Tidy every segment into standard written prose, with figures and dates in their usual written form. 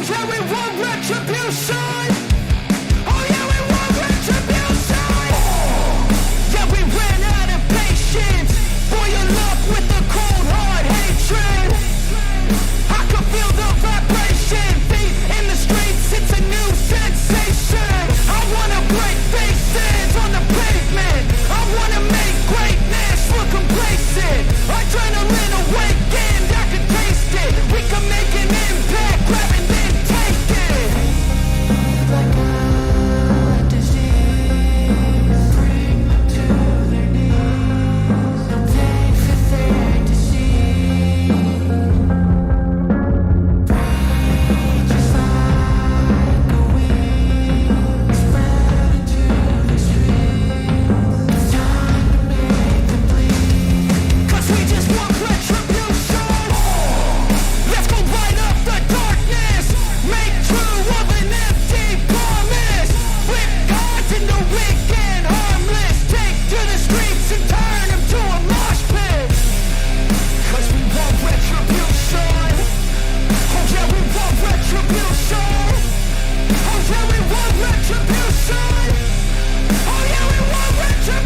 yeah, we want retribution. Oh yeah, we want retribution. Yeah, we ran out of patience. Boil up with the cold hard hatred. I can feel the vibration. Feet in the streets, it's a new sensation. I wanna break faces on the pavement. I wanna make greatness look complacent. Adrenaline awakened, I can taste it. We can make an impact, grab and then take it. Like a disease, bring them to their knees. Take the thing to see. Breathe just like a weed, spread into the streets. It's time to make them bleed. 'Cause we just want retribution. Let's go light up the darkness. Make true of an empty promise. Flip cards into weak and harmless. Take to the streets and turn them to a mosh pit. 'Cause we want retribution. Oh yeah, we want retribution. Oh yeah, we want retribution. Oh yeah, we want retribution.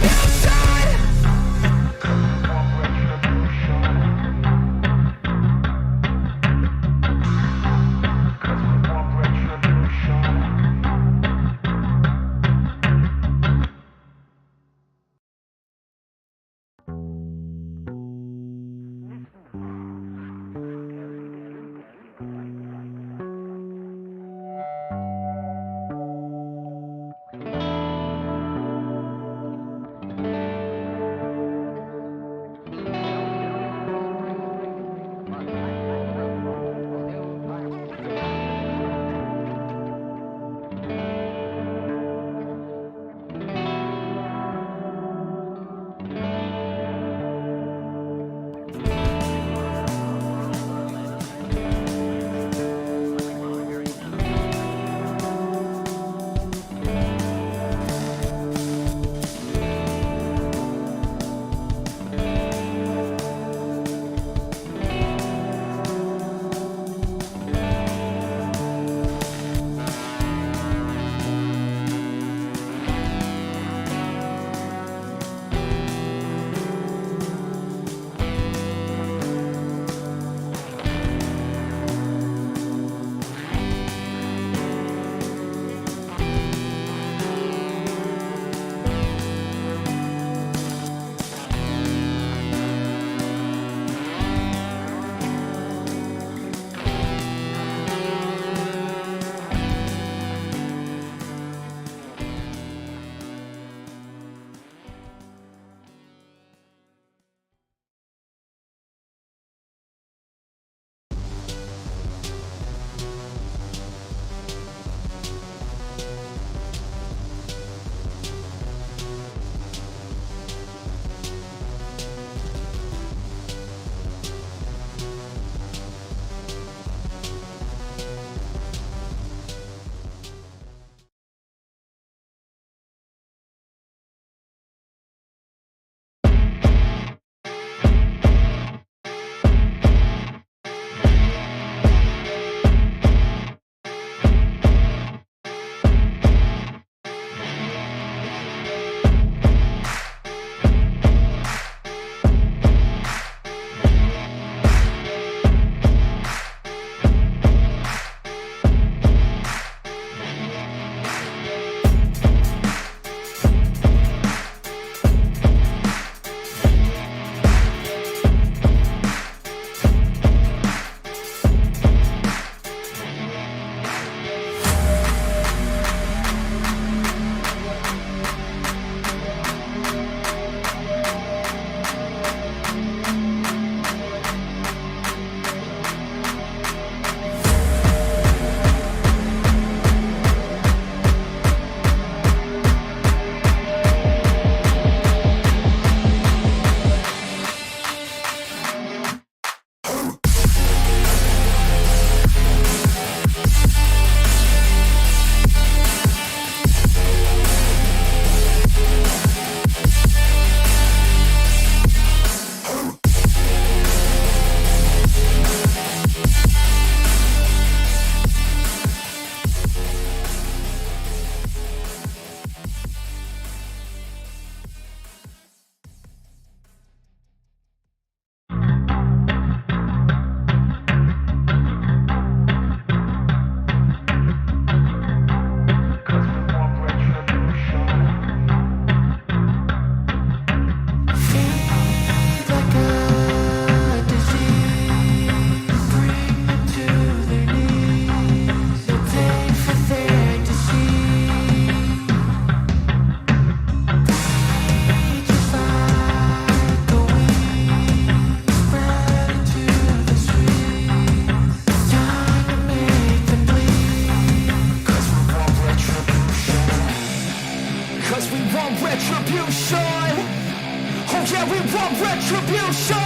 want retribution.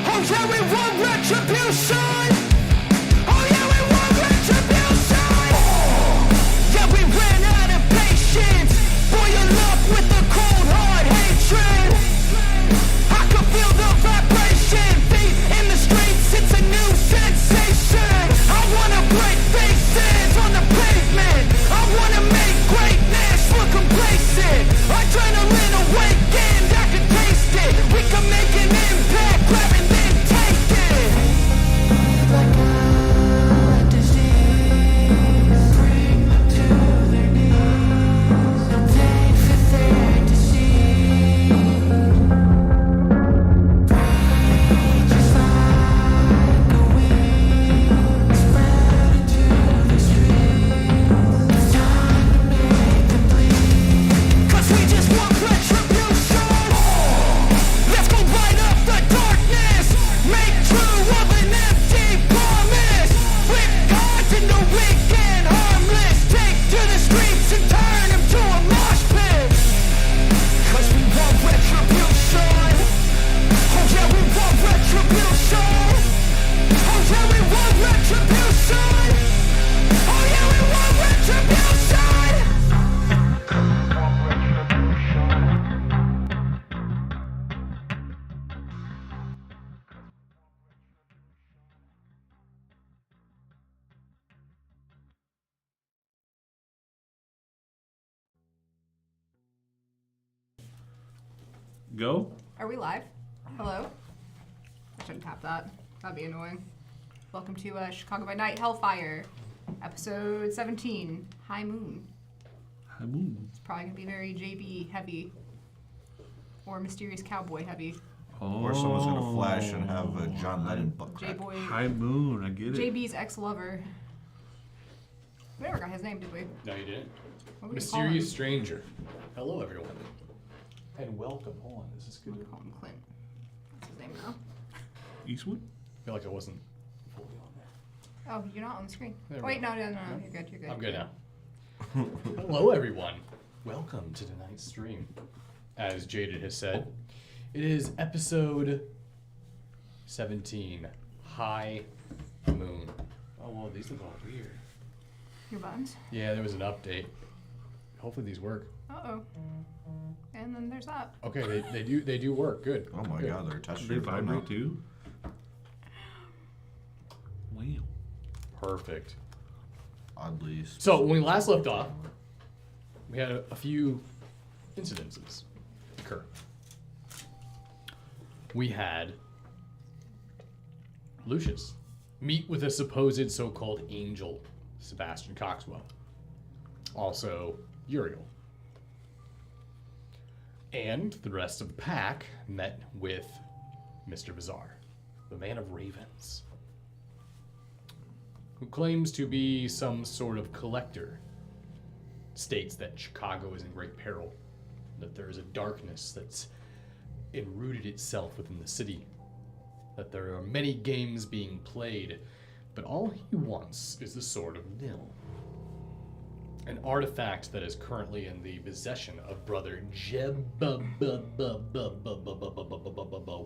Oh yeah, we want retribution. Oh yeah, we want retribution. Yeah, we ran out of patience. Boil up with the cold hard hatred. I can feel the vibration. Feet in the streets, it's a new sensation. I wanna break faces on the pavement. I wanna make greatness look complacent. Adrenaline awakened, I can taste it. We can make an impact, grab and then take it. Like a disease, bring them to their knees. Pain for their disease. Breathe just like a wind, spread into the streets. It's time to make them bleed. 'Cause we just want retribution. Let's go light up the darkness. Make true of an empty promise. Flip gods into weak and harmless. Take to the streets and turn them to a mosh pit. 'Cause we want retribution. Oh yeah, we want retribution. Oh yeah, we want retribution. Oh yeah, we want retribution. Go? Are we live? Hello? I shouldn't tap that. That'd be annoying. Welcome to Chicago by Night Hellfire, episode 17, High Moon. High Moon. It's probably gonna be very JB heavy, or Mysterious Cowboy heavy. Oh. Or someone's gonna flash and have a John Lennon butt crack. J-Boy, High Moon, I get it. JB's ex-lover. We never got his name, did we? No, you didn't. What would we call him? Mysterious stranger. Hello, everyone. And welcome. Hold on, this is I'm good. gonna call him Clint. That's his name now. Eastwood? I feel like I wasn't fully on there. Oh, you're not on the screen. There we Wait, go. no, you're good, you're good. I'm good now. Hello, everyone. Welcome to tonight's stream. As Jaded has said, it is episode 17, High Moon. Oh, well, these look all weird. Your buttons? Yeah, there was an update. Hopefully these work. Uh-oh. And then there's that. Okay, they do work. Good. Oh my Good. god, they're touching They your phone vibrate now. too? Wow. Perfect. Oddly. So when we last left off, we had a few incidences occur. We had Lucius meet with a supposed so-called angel, Sebastian Coxwell. Also, Uriel. And the rest of the pack met with Mr. Bizarre, the Man of Ravens, who claims to be some sort of collector, states that Chicago is in great peril, that there is a darkness that's enrooted itself within the city, that there are many games being played, but all he wants is the Sword of Nil, an artifact that is currently in the possession of Brother Jebba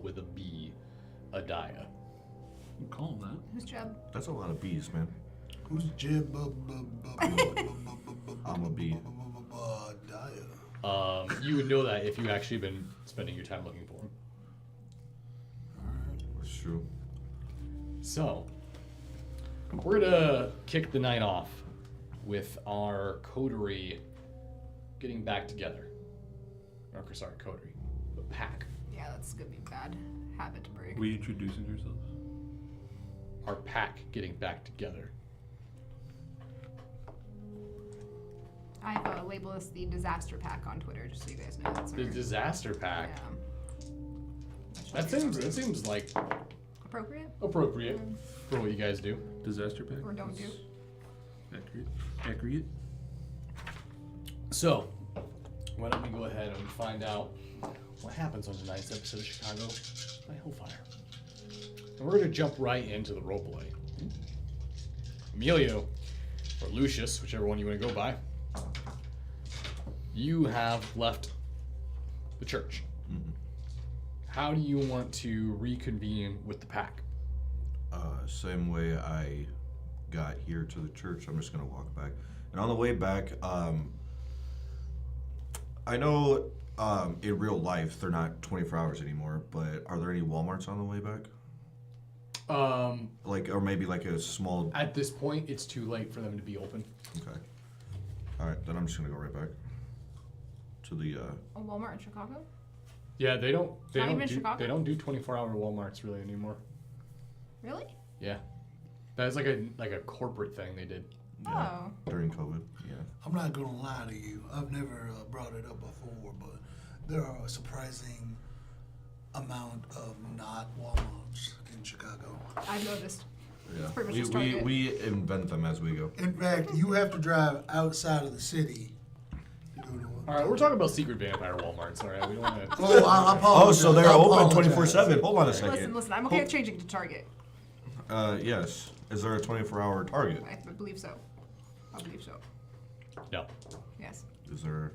with a B, Adiah. You call him that. Who's Jeb? That's a lot of bees, man. Who's Jib? I'm a bee. You would know that if you actually been spending your time looking for him. That's true. So, we're gonna kick the night off with our coterie getting back together. Or, sorry, coterie. The pack. Yeah, that's gonna be a bad habit to break. Reintroducing yourselves. Our pack getting back together. I've labeled this the disaster pack on Twitter, just so you guys know. That's The our, disaster pack. yeah. That seems like Appropriate? appropriate for what you guys do. Disaster pack? Or don't do. Accurate. So, why don't we go ahead and find out what happens on tonight's episode of Chicago by Hellfire. And we're going to jump right into the roleplay. Emilio, or Lucius, whichever one you want to go by, you have left the church. How do you want to reconvene with the pack? Same way I got here to the church. I'm just gonna walk back. And on the way back, I know in real life they're not 24 hours anymore, but are there any Walmarts on the way back? Like, or maybe like a small. At this point, it's too late for them to be open. Okay. All right, then I'm just gonna go right back to the. A Walmart in Chicago? Yeah, they don't. They Not don't even do. Chicago? They don't do 24-hour WalMarts really anymore. Really? Yeah, that's like a corporate thing they did. Oh. During COVID, yeah. I'm not gonna lie to you. I've never brought it up before, but there are a surprising amount of not Walmarts in Chicago. I've noticed. Yeah. pretty much We, just we, Target. we invent them as we go. In fact, you have to drive outside of the city to go to one. All right, we're talking about secret vampire WalMarts. All right, we don't want to. Oh, I apologize. Oh, so they're I open apologize. 24/7. Hold on a second. Listen, I'm okay with changing to Target. Yes. Is there a 24-hour Target? I believe so. I believe so. No, Yes. Is there?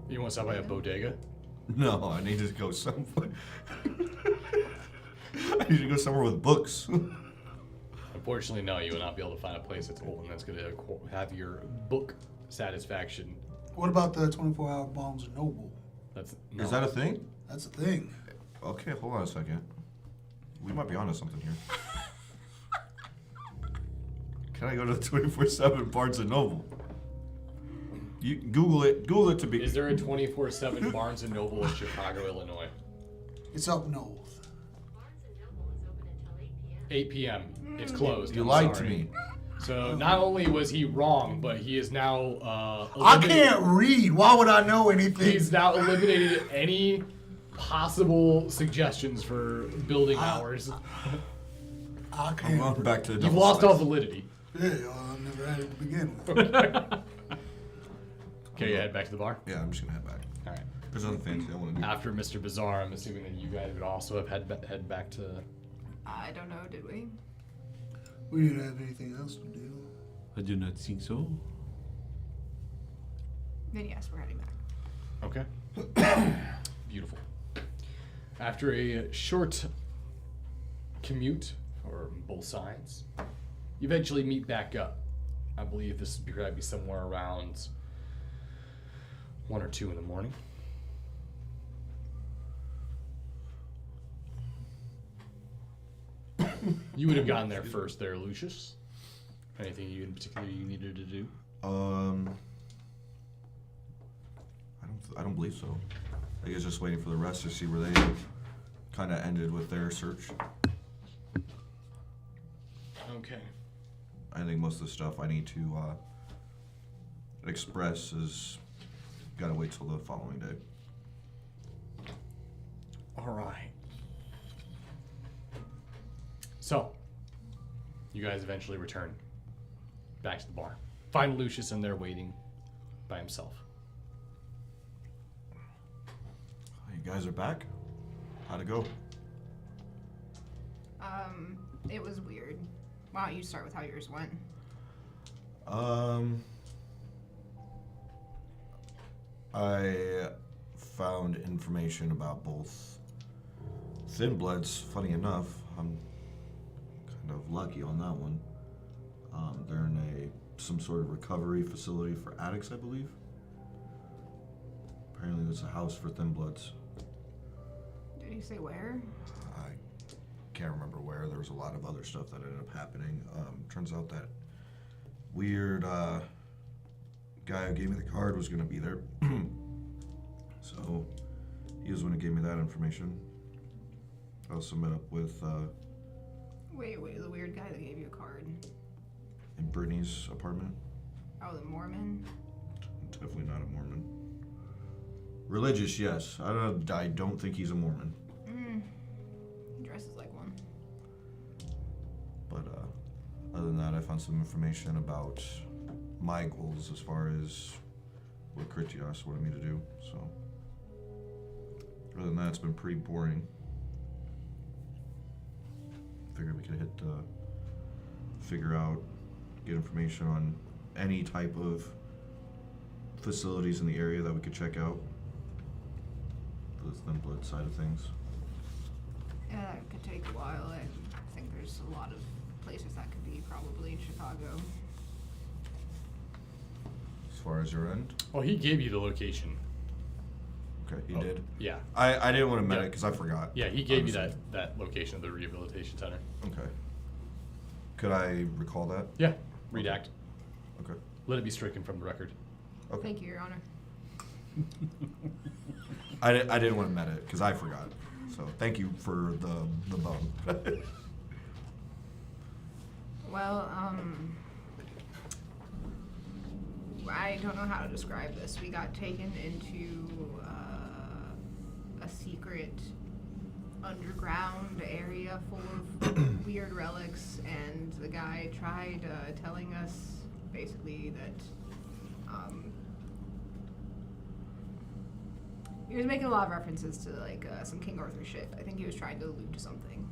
you want to stop by a bodega? No, I need to go somewhere. I need to go somewhere with books. Unfortunately, no. You will not be able to find a place that's open that's going to have your book satisfaction. What about the 24-hour Barnes and Noble? That's no. Is that a thing? That's a thing. Okay, hold on a second. We might be onto something here. Can I go to the 24/7 Barnes and Noble? You Google it. Google it to be. Is there a 24/7 Barnes and Noble in Chicago, Illinois? It's up north. 8 p.m. It's closed. You I'm lied to sorry. me. So not only was he wrong, but he is now I can't read. Why would I know anything? He's now eliminated any possible suggestions for building hours. I I'm can't. going back to the. You've double lost slice. all validity. Yeah, I never had it to begin with. Okay, you head back to the bar. Yeah, I'm just gonna head back. All right. There's nothing fancy I want to do. After Mr. Bizarre, I'm assuming that you guys would also have head back to. I don't know, did we? We didn't have anything else to do. I do not think so. Then yes, we're heading back. Okay. Beautiful. After a short commute for both sides, you eventually meet back up. I believe this would probably be somewhere around 1 or 2 in the morning. You would have gotten there first there, Lucius. Anything you in particular you needed to do? I don't believe so. I guess just waiting for the rest to see where they kind of ended with their search. Okay. I think most of the stuff I need to express is gotta wait till the following day. All right. So, you guys eventually return back to the bar. Find Lucius in there waiting by himself. You guys are back? How'd it go? It was weird. Why don't you start with how yours went? I found information about both Thin Bloods. Funny enough, I'm kind of lucky on that one. They're in some sort of recovery facility for addicts, I believe. Apparently, there's a house for Thin Bloods. Did you say where? I can't remember where. There was a lot of other stuff that ended up happening. Turns out that weird guy who gave me the card was going to be there. So he was the one who gave me that information. I also met up with Wait, the weird guy that gave you a card. in Brittany's apartment. Oh, the Mormon? Definitely not a Mormon. Religious, yes. I don't think he's a Mormon. He dresses like one. But other than that, I found some information about my goals as far as what Kritios wanted me to do. So other than that, it's been pretty boring. Figured we could figure out, get information on any type of facilities in the area that we could check out the thin blood side of things? Yeah, it could take a while. I think there's a lot of places that could be probably in Chicago. As far as your end? Well, he gave you the location. Okay, he Oh, did. Yeah. I didn't want to admit Yeah. it because I forgot. Yeah, he gave you honestly. that location of the rehabilitation center. Okay. Could I recall that? Yeah. Redact. Okay. Let it be stricken from the record. Okay. Thank you, Your Honor. I didn't want to admit it because I forgot. So thank you for the bone. Well, I don't know how to describe this. We got taken into a secret underground area full of weird relics, and the guy tried telling us basically that he was making a lot of references to like some King Arthur shit. I think he was trying to allude to something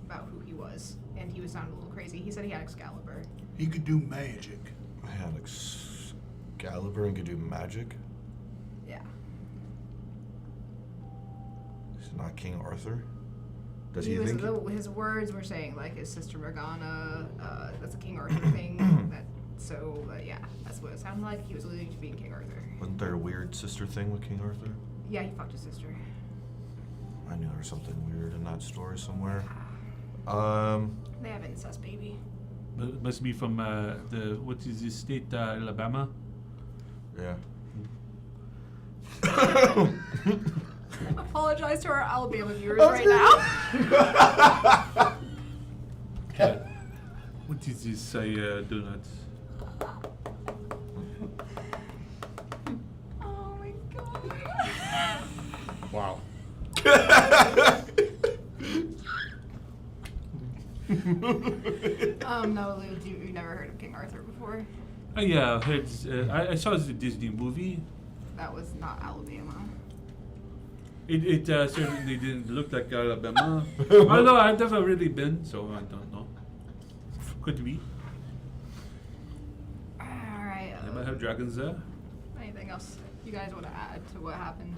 about who he was, and he was sounding a little crazy. He said he had Excalibur. He could do magic. I had Excalibur and could do magic. Yeah. He's not King Arthur. Does He he was, think? his words were saying like his sister Morgana, that's a King Arthur thing. Yeah, that's what it sounded like. He was alluding to being King Arthur. Wasn't there a weird sister thing with King Arthur? Yeah, he fucked his sister. I knew there was something weird in that story somewhere. They have incest, baby. It must be from what is this state, Alabama? Yeah. Apologize to our Alabama viewers right now. What is this? Donuts. Oh my god. Wow. No, Lou, you've never heard of King Arthur before? Yeah, I saw the Disney movie. That was not Alabama. It certainly didn't look like Alabama. Although I've never really been, so I don't know. Could be. Alright. They might have dragons there. Anything else you guys want to add to what happened?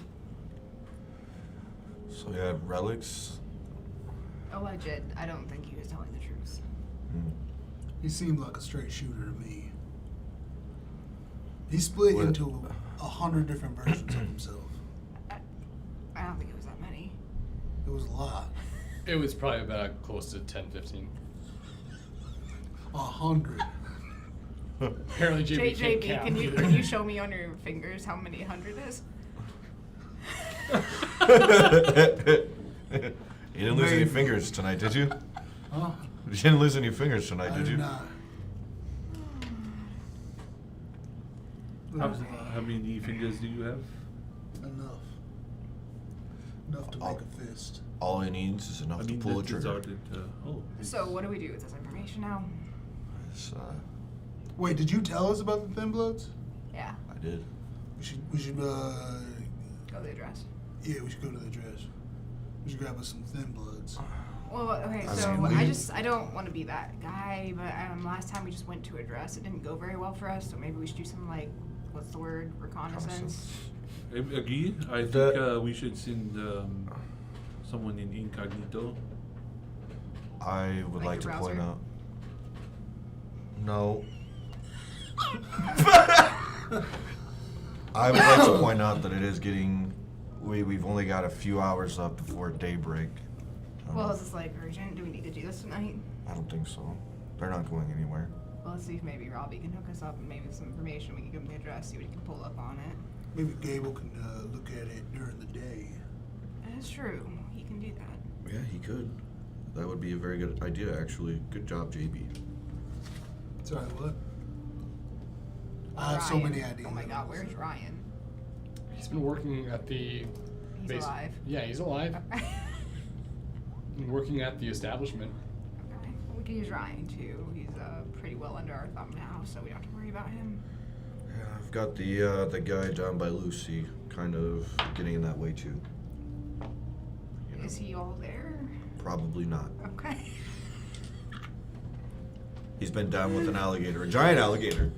So we had relics. Alleged. I don't think he was telling the truth. He seemed like a straight shooter to me. He split What? into 100 different versions of himself. I don't think it was that many. It was a lot. It was probably about close to 10, 15. 100. Apparently JB can't JB, count can either. you show me on your fingers how many 100 is? You didn't lose any fingers tonight, did you? Huh? You didn't lose any fingers tonight, I did did you? not. How many fingers do you have? Enough. Enough to make a fist. All he needs is enough to pull a that trigger. started, So what do we do with this information now? It's, Wait, did you tell us about the Thin Bloods? Yeah, I did. We should go to the address. yeah, we should go to the address. We should grab us some Thin Bloods. Well, okay, I so mean, I don't want to be that guy, but last time we just went to address, it didn't go very well for us, so maybe we should do some, like, what's the word, reconnaissance? I agree. I think we should send someone in incognito. I would Like like to your point browser? out. No. I would like to point out that it is getting. We've only got a few hours left before daybreak. Well, is this, like, urgent? Do we need to do this tonight? I don't think so. They're not going anywhere. Well, let's see if maybe Robbie can hook us up and maybe some information. We can give him the address, see what he can pull up on it. Maybe Gable can look at it during the day. That's true. He can do that. Yeah, he could. That would be a very good idea, actually. Good job, JB. Sorry, what? I have so Ryan. many ideas. Oh my god, where's Ryan? He's been working at the He's base- alive. Yeah, he's alive. Okay. Working at the establishment. Okay. Well, we can use Ryan too. He's pretty well under our thumb now, so we don't have to worry about him. Yeah, I've got the guy down by Lucy kind of getting in that way too. You know, Is he all there? probably not. Okay. He's been down with an alligator, a giant alligator.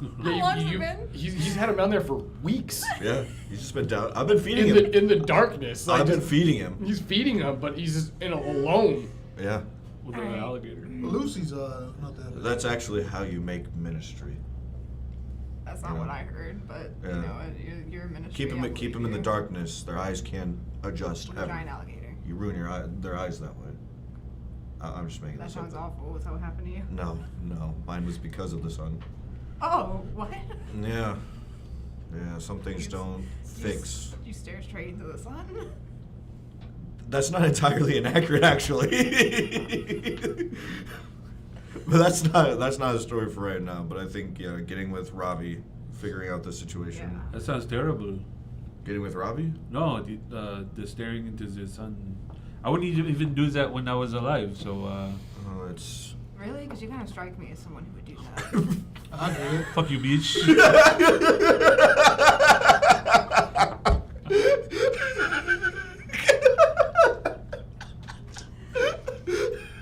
How long's it been? He's had him down there for weeks. Yeah, he's just been down. I've been feeding him. In the darkness. Like I've been just- feeding him. He's feeding him, but he's just alone. Yeah. With an Alright. alligator. Lucy's not that bad. That's actually how you make ministry. That's not Yeah. what I heard, but Yeah. you know, you're a ministry. Keep I'll them believe in the you. darkness. Their eyes can adjust. With a ever. giant alligator. You ruin their eyes that way. I'm just making That this up. sounds awful. What's what happened to you? No. Mine was because of the sun. Oh, what? Yeah. Yeah, some things You- don't fix. You stare straight into the sun? That's not entirely inaccurate, actually. But that's not a story for right now. But I think getting with Robbie, figuring out the situation. Yeah. That sounds terrible. Getting with Robbie? No, the staring into the sun. I wouldn't even do that when I was alive. So Oh, it's. Really? Because you kind of strike me as someone who would do that. I do it. fuck you, bitch.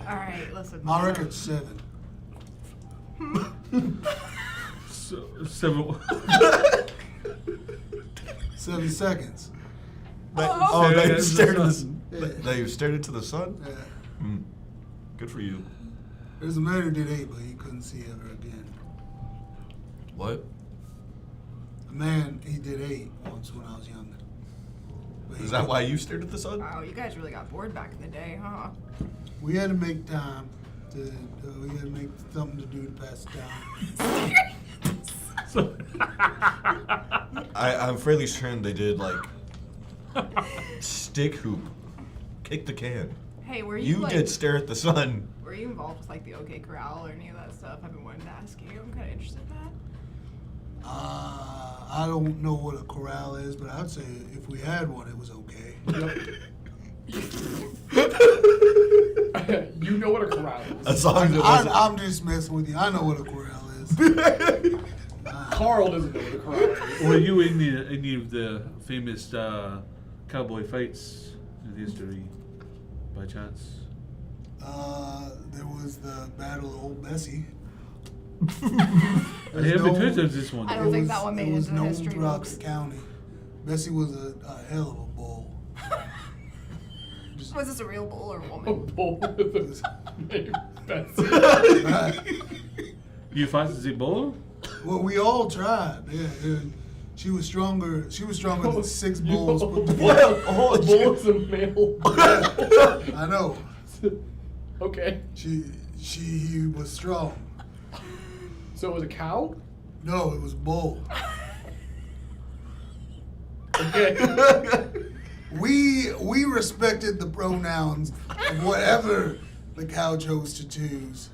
All right, listen. My record's 7. Several. 7 seconds. Oh, Staring that you into stared the into sun. that you stared into the sun? Yeah. Mm. Good for you. There's a man who did 8, but he couldn't see ever again. What? A man, he did 8 once when I was younger. But Is that why you stared at the sun? Wow, you guys really got bored back in the day, huh? We had to make time to. We had to make something to do to pass the time. So, I'm fairly certain they did like stick hoop, kick the can. Hey, were you You like, did stare at the sun. Were you involved with like the OK Corral or any of that stuff? I've been wanting to ask you. I'm kind of interested in that. I don't know what a corral is, but I'd say if we had one, it was okay. You know what a corral is. As long as it wasn't. I'm just messing with you. I know what a corral is. Carl doesn't know what a corral is. were you in any of the famous cowboy fights in history, by chance? There was the Battle of Old Bessie. I haven't heard of this one. I don't think that one made it was it into known history throughout books. the county. Bessie was a hell of a bull. Was this a real bull or a A woman? bull with a named Betsy. You fought the bull? Well, we all tried. Yeah. She was stronger. She was stronger than 6 bulls put together. What? Oh, A bull is a male. I know. Okay. He was strong. So it was a cow? No, it was bull. Okay. We respected the pronouns of whatever the cow chose to choose.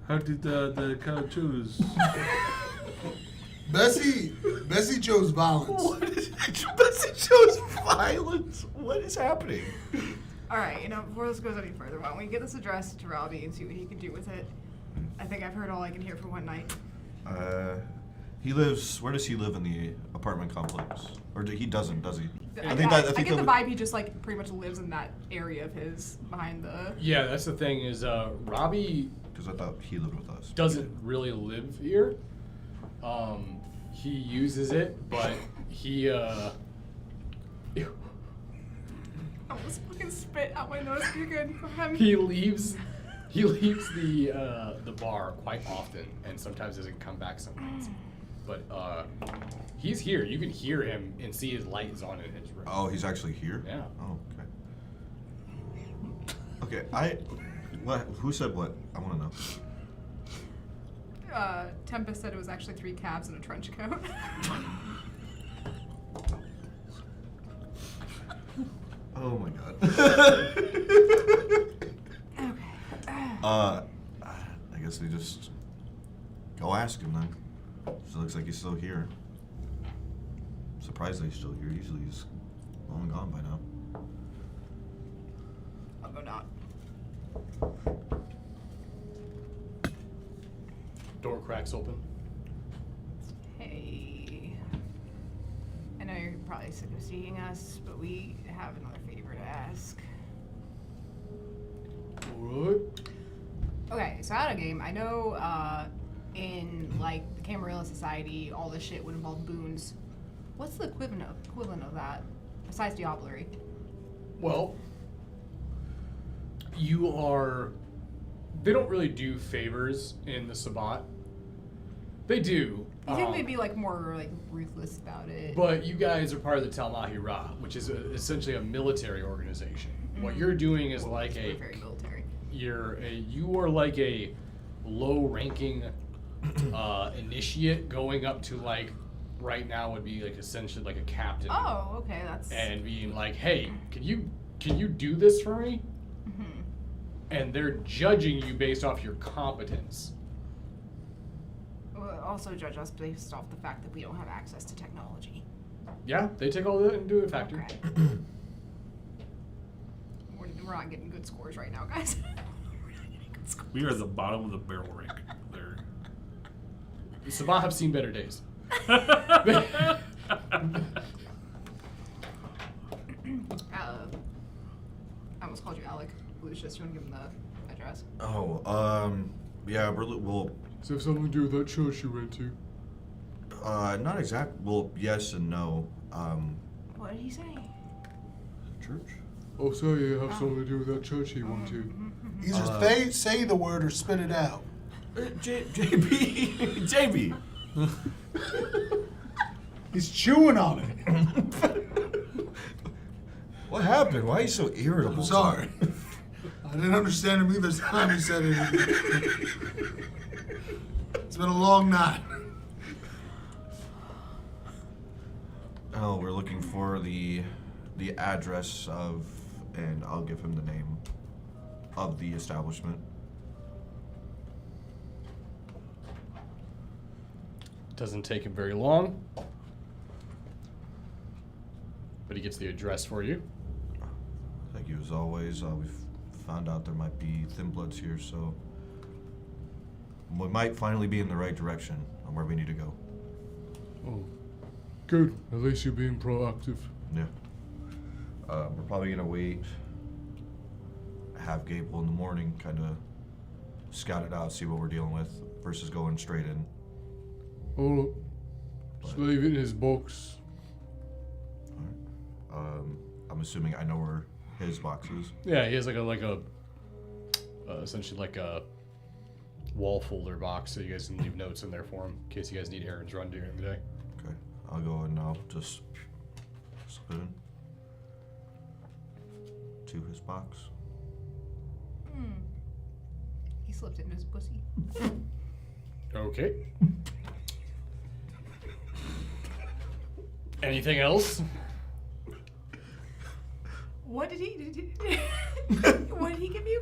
How did the cow choose? Bessie chose violence. Bessie chose violence. What is happening? All right, before this goes any further, why don't we get this addressed to Robbie and see what he can do with it? I think I've heard all I can hear for one night. He lives. Where does he live in the apartment complex? Or he doesn't, does he? I get the vibe he just like pretty much lives in that area of his behind the. Yeah, that's the thing is Robbie Because I thought he lived with us. doesn't really live here. He uses it, but he I almost fucking spit out my nose. You're good. Go ahead. he leaves the bar quite often, and sometimes doesn't come back some nights. But he's here. You can hear him and see his light is on in his room. Oh, he's actually here? Yeah. Oh, okay. Okay, what? Who said what? I want to know. Tempest said it was actually 3 cabs and a trench coat. Oh my god. Okay. I guess we just go ask him then. So it looks like he's still here. Surprised that he's still here. Usually he's long gone by now. I'll go knock. Door cracks open. Hey. I know you're probably sick of seeing us, but we have another favor to ask. What? Okay, so out of game, I know in like the Camarilla Society, all this shit would involve boons. What's the equivalent of that besides diablerie? Well, you are. They don't really do favors in the Sabbat. They do. I think they'd be like more like ruthless about it. But you guys are part of the Talmahira, which is essentially a military organization. What you're doing is like We're very military. You are like a low-ranking initiate going up to like right now would be like essentially like a captain. Oh, okay, that's. And being like, hey, can you do this for me? And they're judging you based off your competence. Well, also judge us based off the fact that we don't have access to technology. Yeah, they take all that into a factor. Okay. We're not getting good scores right now, guys. We're not getting good scores. We are at the bottom of the barrel rank there. The Sabbat have seen better days. I almost called you Alec. Lucius, you want to give him the address? Oh, yeah, we'll. Does it have something to do with that church you went to? Not exact. Well, yes and no. What did he say? Church? Oh, so you have something to do with that church he went to. Either say the word or spit it out. JB. JB. He's chewing on it. What happened? Why are you so irritable? I'm sorry. I didn't understand him either time he said it. It's been a long night. Oh, we're looking for the address of, and I'll give him the name of the establishment. Doesn't take him very long. But he gets the address for you. Thank you as always. We've found out there might be thin bloods here, so we might finally be in the right direction on where we need to go. Oh, good. At least you're being proactive. Yeah. We're probably gonna wait, have Gable in the morning, kind of scout it out, see what we're dealing with, versus going straight in. Oh, just leave it in his box. I'm assuming I know where his box is. Yeah, he has like a essentially like a wall folder box, so you guys can leave notes in there for him in case you guys need errands run during the day. Okay, I'll go and I'll just slip it in to his box. He slipped it in his pussy. Okay. Anything else? What did he what did he give you?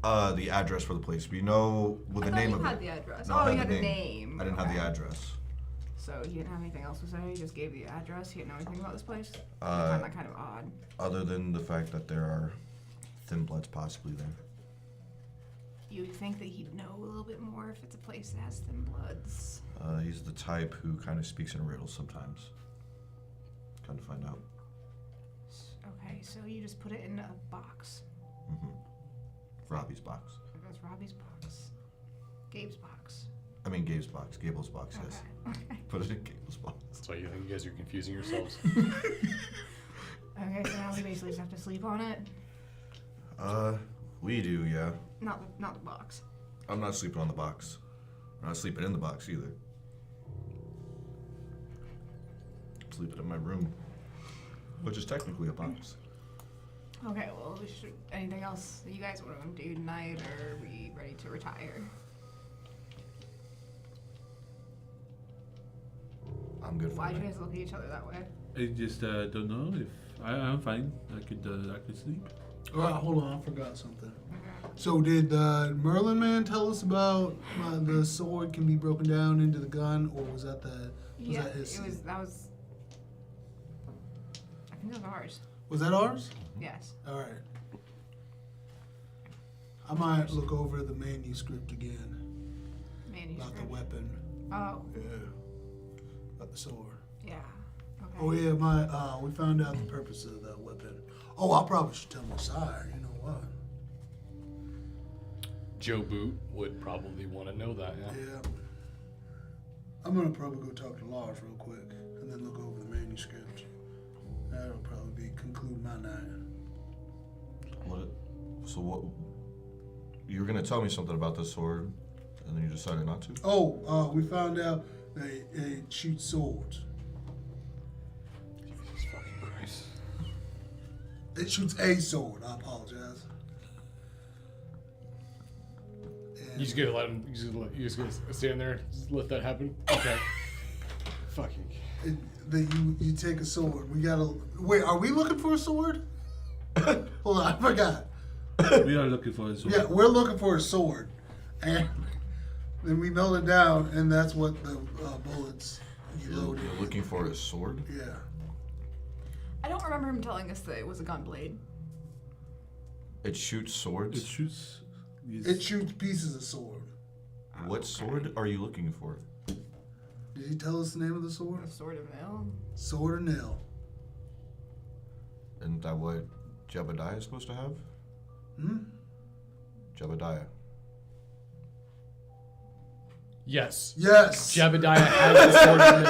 The address for the place. We know with I the thought name you of had it. the address. No, Oh, I you had had the the name. I didn't have the Okay. address. So he didn't have anything else to say? He just gave you the address? He didn't know anything about this place? I find that kind of odd. Other than the fact that there are thin bloods possibly there. You would think that he'd know a little bit more if it's a place that has thin bloods. He's the type who kind of speaks in riddles sometimes. Kind of find out. Okay, so you just put it in a box. Robbie's box. That's Robbie's box. Gabe's box. I mean Gabe's box. Gable's box, yes. Okay. Put it in Gable's box. That's why you think you guys are confusing yourselves. Okay, so now we basically just have to sleep on it. We do, yeah. Not the box. I'm not sleeping on the box. I'm not sleeping in the box either. I'm sleeping in my room, which is technically a box. Okay, well, anything else that you guys want to do tonight, or are we ready to retire? I'm good for Why do you that. guys look at each other that way? I just don't know if I'm fine. I could sleep. Hold on, I forgot something. So did the Merlin man tell us about the sword can be broken down into the gun, or was that that his? I think that was ours. Was that ours? Yes. All right. I might look over the manuscript again Manuscript. about the weapon. Oh, Yeah. About the sword. yeah. Okay. Oh yeah, we found out the purpose of that weapon. Oh, I probably should tell my sire. You know what? Joe Boot would probably want to know that, yeah. Yeah. I'm gonna probably go talk to Lars real quick, and then look over the manuscript. That'll probably conclude my night. What? So what? You were gonna tell me something about this sword, and then you decided not to. Oh, we found out they shoot swords. Jesus fucking Christ. It shoots a sword. I apologize. And You just gonna let him? You just gonna stand there? Just let that happen? Okay. Fucking. you take a sword. We gotta wait. Are we looking for a sword? Hold on, I forgot. We are looking for a sword. Yeah, we're looking for a sword, and then we melt it down, and that's what the bullets you load You're in. looking for a sword? Yeah. I don't remember him telling us that it was a gun blade. It shoots swords? It shoots. It shoots pieces of sword. What sword are you looking for? Did he tell us the name of the sword? A sword of nail. Sword or nail? Isn't that what Jebediah is supposed to have? Hmm? Jebediah. Yes. Yes. Jebediah has the sword in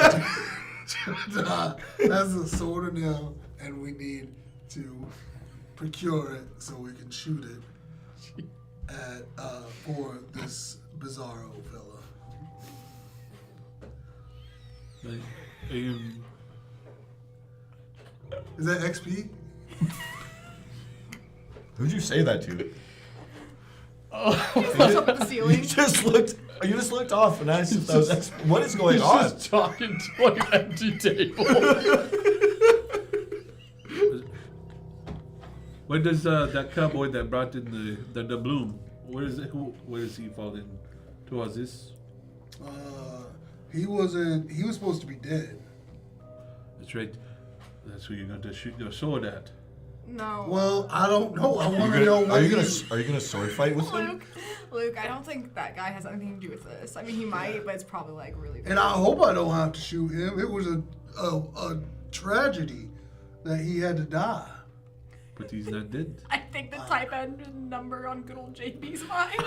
it. That's a sword or nail, and we need to procure it so we can shoot it for this bizarro fella. Is that XP? Who'd you say that to? He looks up at the ceiling. You just looked off and asked if that was what is going on? Just talking to like an empty table. Where does that cowboy that brought in the bloom? Where does he fall in towards this? He was supposed to be dead. That's right. That's where you're going to shoot your sword at. No. Well, I don't know. I want to know what Are you gonna sword fight with him? Luke, I don't think that guy has anything to do with this. I mean, he might, but it's probably like really bad. And I hope I don't have to shoot him. It was a tragedy that he had to die. But he's not dead. I think the type end number on good old JB's mind.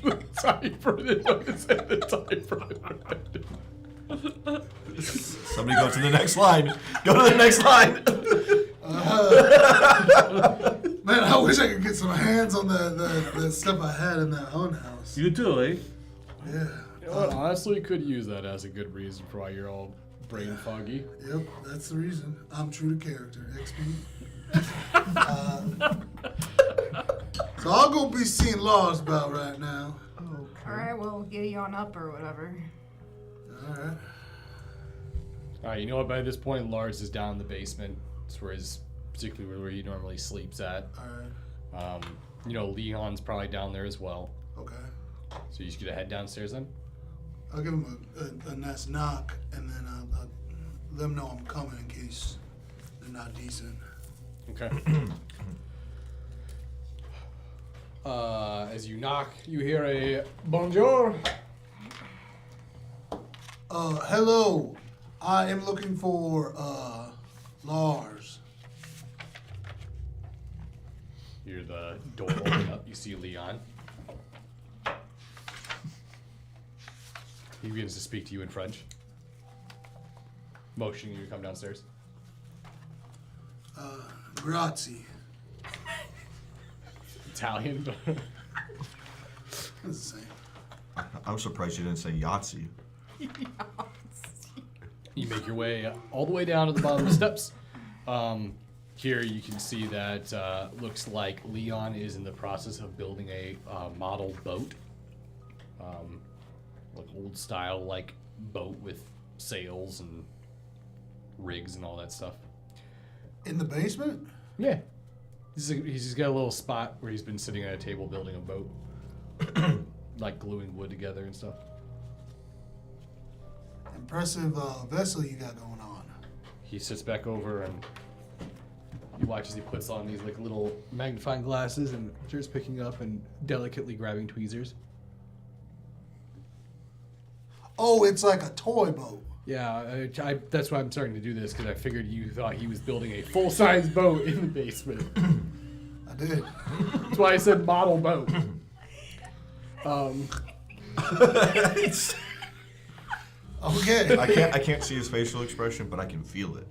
The typewriter. The typewriter. Somebody go to the next line. Go to the next line. Man, I wish I could get some hands on the stuff I had in that own house. You too, eh? Yeah. You know what? Honestly, could use that as a good reason for why you're all brain foggy. Yep, that's the reason. I'm true to character. XP. So I'll go be seeing Lars about right now. Alright, well, giddy on up or whatever. Alright. Alright, you know what? By this point, Lars is down in the basement. It's particularly where he normally sleeps at. Alright. You know, Leon's probably down there as well. Okay. So you just gonna head downstairs then? I'll give him a nice knock, and then I'll let them know I'm coming in case they're not decent. Okay. As you knock, you hear a bonjour. Hello. I am looking for Lars. You hear the door open up. You see Leon. He begins to speak to you in French, motioning you to come downstairs. Grazie. Italian. That's the same. I'm surprised you didn't say Yahtzee. You make your way all the way down to the bottom of the steps. Here you can see that looks like Leon is in the process of building a model boat. Like old style like boat with sails and rigs and all that stuff. In the basement? Yeah. He's got a little spot where he's been sitting at a table building a boat. Like gluing wood together and stuff. Impressive vessel you got going on. He sits back over and you watch as he puts on these like little magnifying glasses and starts picking up and delicately grabbing tweezers. Oh, it's like a toy boat. Yeah, that's why I'm starting to do this, because I figured you thought he was building a full-size boat in the basement. I did. That's why I said model boat. Okay. I can't see his facial expression, but I can feel it.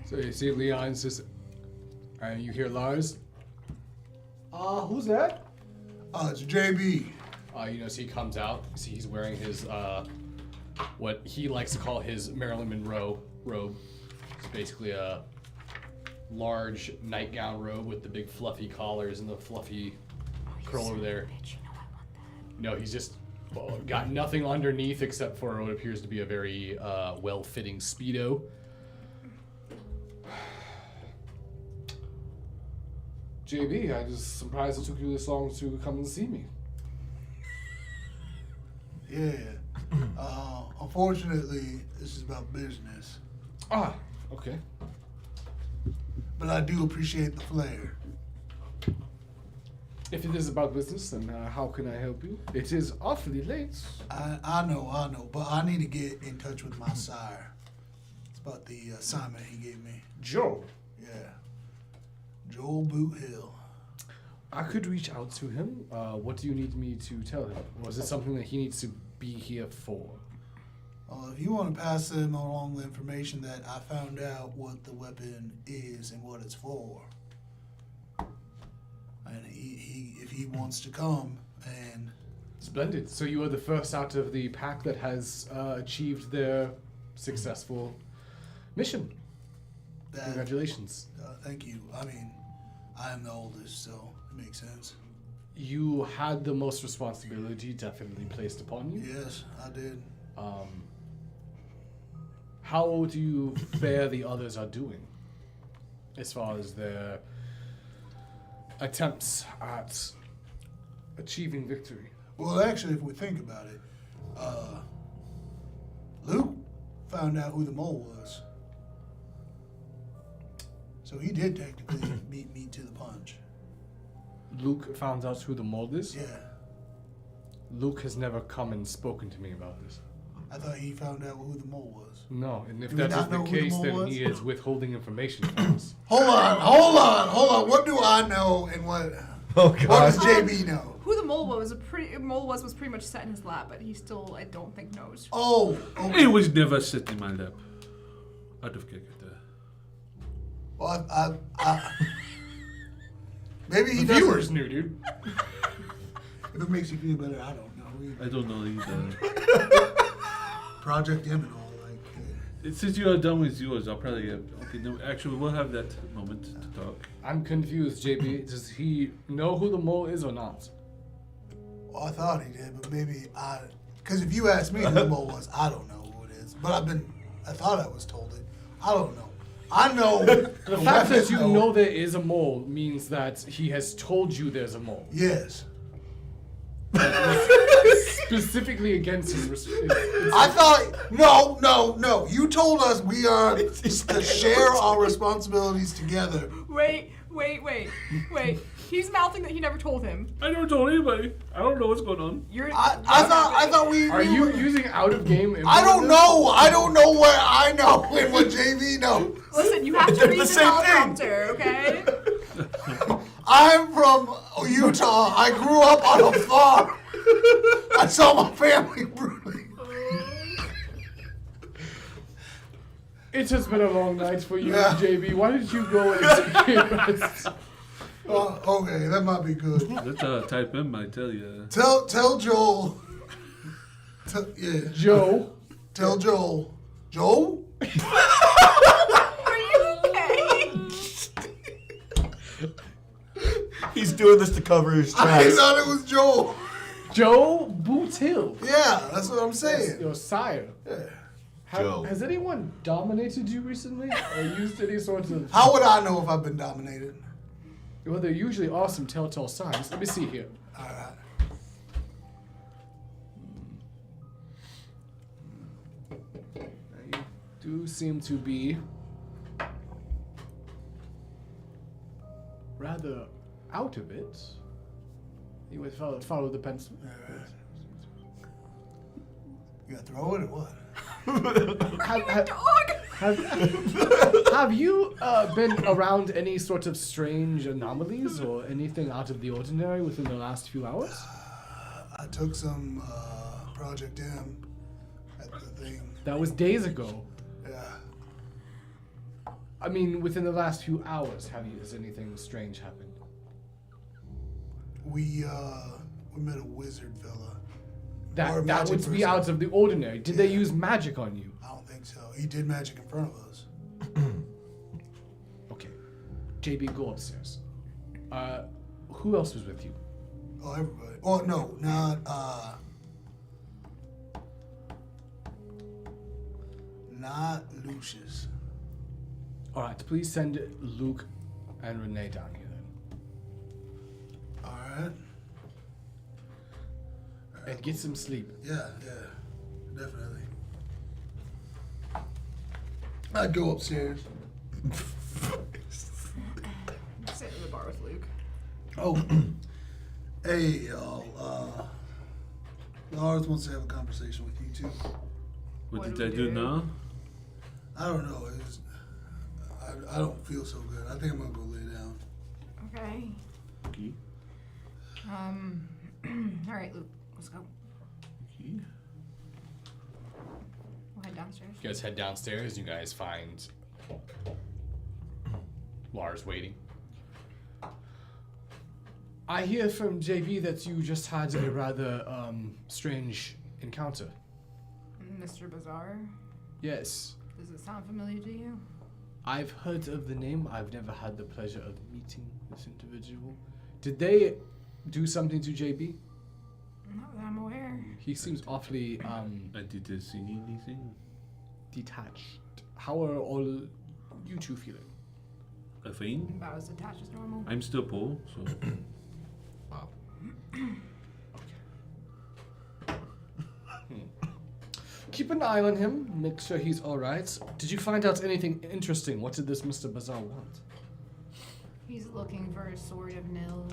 So you see Leon says, and you hear Lars. Who's that? It's JB. So he comes out. You see he's wearing his, what he likes to call his Marilyn Monroe robe. It's basically a large nightgown robe with the big fluffy collars and the fluffy curl over there. No, he's just got nothing underneath except for what appears to be a very well-fitting Speedo. JB, I was surprised it took you this long to come and see me. Yeah. Unfortunately, this is about business. Okay. But I do appreciate the flair. If it is about business, then how can I help you? It is awfully late. I know, but I need to get in touch with my sire. It's about the assignment he gave me. Joe. Yeah. Joel Boot Hill. I could reach out to him. What do you need me to tell him? Or is it something that he needs to be here for? If you want to pass him along the information that I found out what the weapon is and what it's for. And if he wants to come and... Splendid. So you are the first out of the pack that has achieved their successful mission. Congratulations. Thank you. I mean, I am the oldest, so it makes sense. You had the most responsibility definitely placed upon you. Yes, I did. How do you fare the others are doing as far as their attempts at achieving victory? Well, actually, if we think about it, Luke found out who the mole was. So he did technically beat me to the punch. Luke found out who the mold is? Yeah. Luke has never come and spoken to me about this. I thought he found out who the mole was. No, and if Do we that is not the know who the case, mole then was? he is withholding information from us. Hold on. What do I know and what does JB know? Who the mole was was pretty much set in his lap, but he still, I don't think, knows. Oh, okay. He was never sitting in my lap. Out of character. Well, I maybe he The doesn't. viewers knew, dude. If it makes you feel better, I don't know. I don't know either. Project M and all, like. Since you are done with yours, I'll probably get... Okay, no, actually, we'll have that moment to talk. I'm confused, JB. Does he know who the mole is or not? Well, I thought he did, but maybe because if you ask me who the mole was, I don't know who it is. But I thought I was told it. I don't know. I know. The fact that you know there is a mole means that he has told you there's a mole. Yes. Specifically against his... I thought, no. You told us we are to share our responsibilities together. Wait. He's mouthing that he never told him. I never told anybody. I don't know what's going on. I thought we. Are you using out-of-game info? I don't know. I don't know what I know and what JV knows. Listen, you have to read the same thing. teleprompter, okay? I'm from Utah. I grew up on a farm. I saw my family brutally. It has been a long night for you, Yeah. JB. Why did you go and execute us? Okay, that might be good. Let's type in, I tell you. Tell Joel. Yeah. Joe. Tell Joel. Joel? Are you okay? He's doing this to cover his I tracks. thought it was Joel. Joe Boots Hill. Yeah, that's what I'm That's saying. your sire. Yeah. Joe. Has anyone dominated you recently? Or used any sort of... How would I know if I've been dominated? Well, there usually are some telltale signs. Let me see here. All right. You do seem to be rather out of it. You would follow the pencil. You gonna throw it or what? Have you been around any sort of strange anomalies or anything out of the ordinary within the last few hours? I took some Project M at the thing. That was days ago. Yeah. I mean, within the last few hours, has anything strange happened? We met a wizard fella. Or a That magic would be person. out of the ordinary. Did they Yeah. use magic on you? I don't think so. He did magic in front of us. Okay. JB, go upstairs. Who else was with you? Oh, everybody. Oh, no, not Lucius. All right, please send Luke and Renee down here then. All right. And get some sleep. Yeah, definitely. I'd go upstairs. Sit in the bar with Luke. Oh, hey, y'all. Lars wants to have a conversation with you, too. What What did do I we do do? now? I don't know. I don't feel so good. I think I'm going to go lay down. Okay. Okay. All right, Luke. Let's go. Okay. We'll head downstairs. You guys head downstairs. You guys find Lars waiting. I hear from JB that you just had a rather strange encounter. Mr. Bazaar, Yes. does it sound familiar to you? I've heard of the name. I've never had the pleasure of meeting this individual. Did they do something to JB? Not that I'm aware. He seems awfully I didn't see anything. detached. How are all you two feeling? I think About as attached as normal. I'm still Paul, so Wow. Keep an eye on him. Make sure he's all right. Did you find out anything interesting? What did this Mr. Bazaar want? He's looking for a sword of Nil.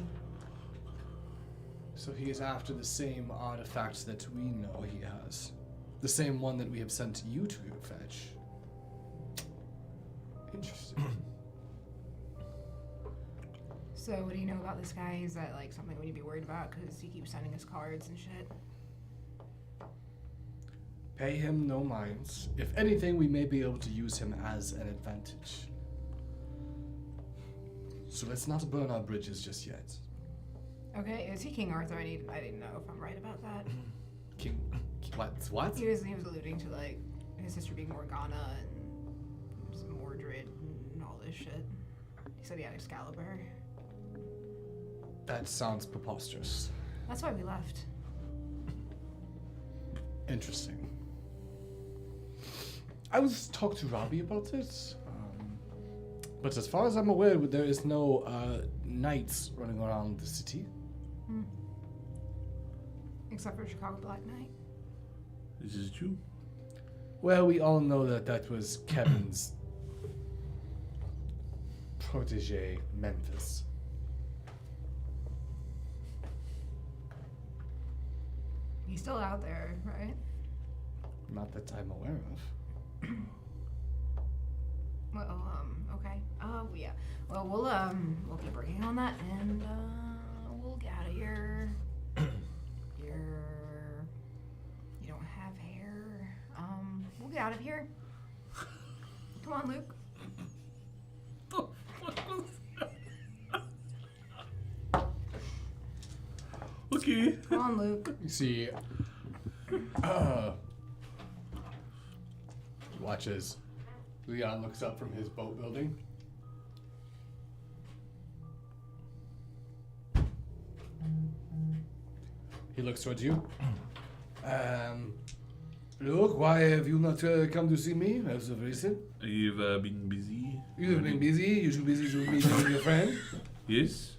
So he is after the same artifacts that we know he has. The same one that we have sent you to fetch. Interesting. So what do you know about this guy? Is that like something we need to be worried about? Because he keeps sending us cards and shit. Pay him no minds. If anything, we may be able to use him as an advantage. So let's not burn our bridges just yet. Okay, is he King Arthur? I didn't know if I'm right about that. King, what? He was alluding to like his sister being Morgana and Mordred and all this shit. He said he had Excalibur. That sounds preposterous. That's why we left. Interesting. I was talked to Robbie about it, but as far as I'm aware, there is no knights running around the city. Except for Chicago Black Knight. this is true. Well, we all know that that was Kevin's protege, Memphis. He's still out there, right? Not that I'm aware of. Well, okay. Yeah. Well, we'll keep working on that, and we'll get out of here. You don't have hair. We'll get out of here. Come on, Luke. Okay. Come on, Luke. You see, watches. Leon looks up from his boat building. He looks towards you. Look, why have you not come to see me as of recent? You've been busy. You have been busy. You're too busy to meet with your friend. Yes.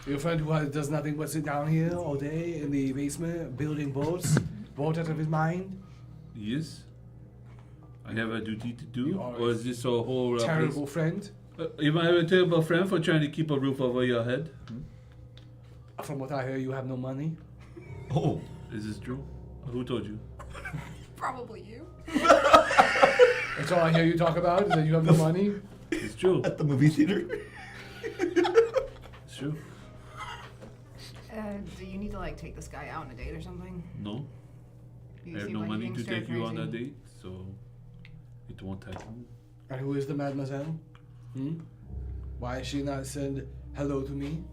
Your friend who does nothing but sit down here all day in the basement building boats, bored out of his mind. Yes. I have a duty to do. You are Or is this a whole Terrible friend. Am I a terrible friend for trying to keep a roof over your head? From what I hear, you have no money. Oh, Is this true? Who told you? Probably you. That's all I hear you talk about is that you have no money. It's true. at the movie theater. It's true. Do you need to like take this guy out on a date or something? No. You I have seem no like money being to stir take you on a crazy. date, so it won't happen. And who is the mademoiselle? Why is she not said hello to me?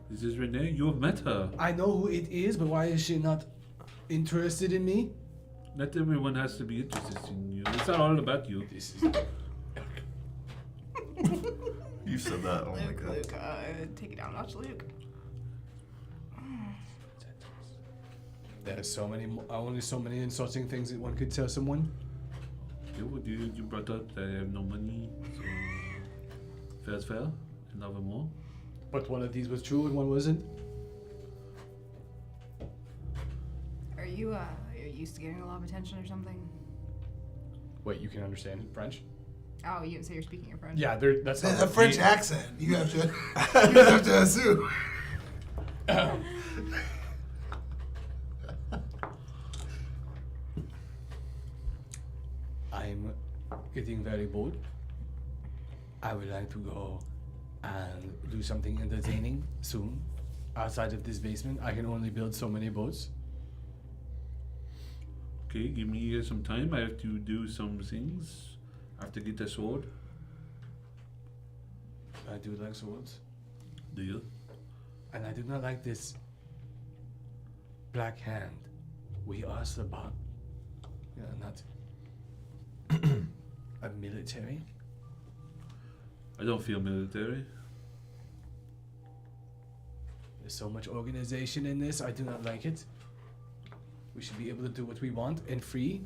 This is Renee. You have met her. I know who it is, but why is she not interested in me? Not everyone has to be interested in you. It's not all about you. This is You said that. Oh my Luke, god. Luke, take it down, notch, Luke. There's so many, only so many insulting things that one could tell someone. You brought up that I have no money, so fair's fair. Another more. But one of these was true and one wasn't. Are you used to getting a lot of attention or something? Wait, you can understand French? Oh, you didn't say you're speaking in French. Yeah, that's not A French accent. You have to. You have to assume. I'm getting very bored. I would like to go and do something entertaining soon. Outside of this basement, I can only build so many boats. Okay, give me some time. I have to do some things. I have to get a sword. I do like swords. Do you? And I do not like this black hand. We are Sabat. Not a military. I don't feel military. There's so much organization in this. I do not like it. We should be able to do what we want and free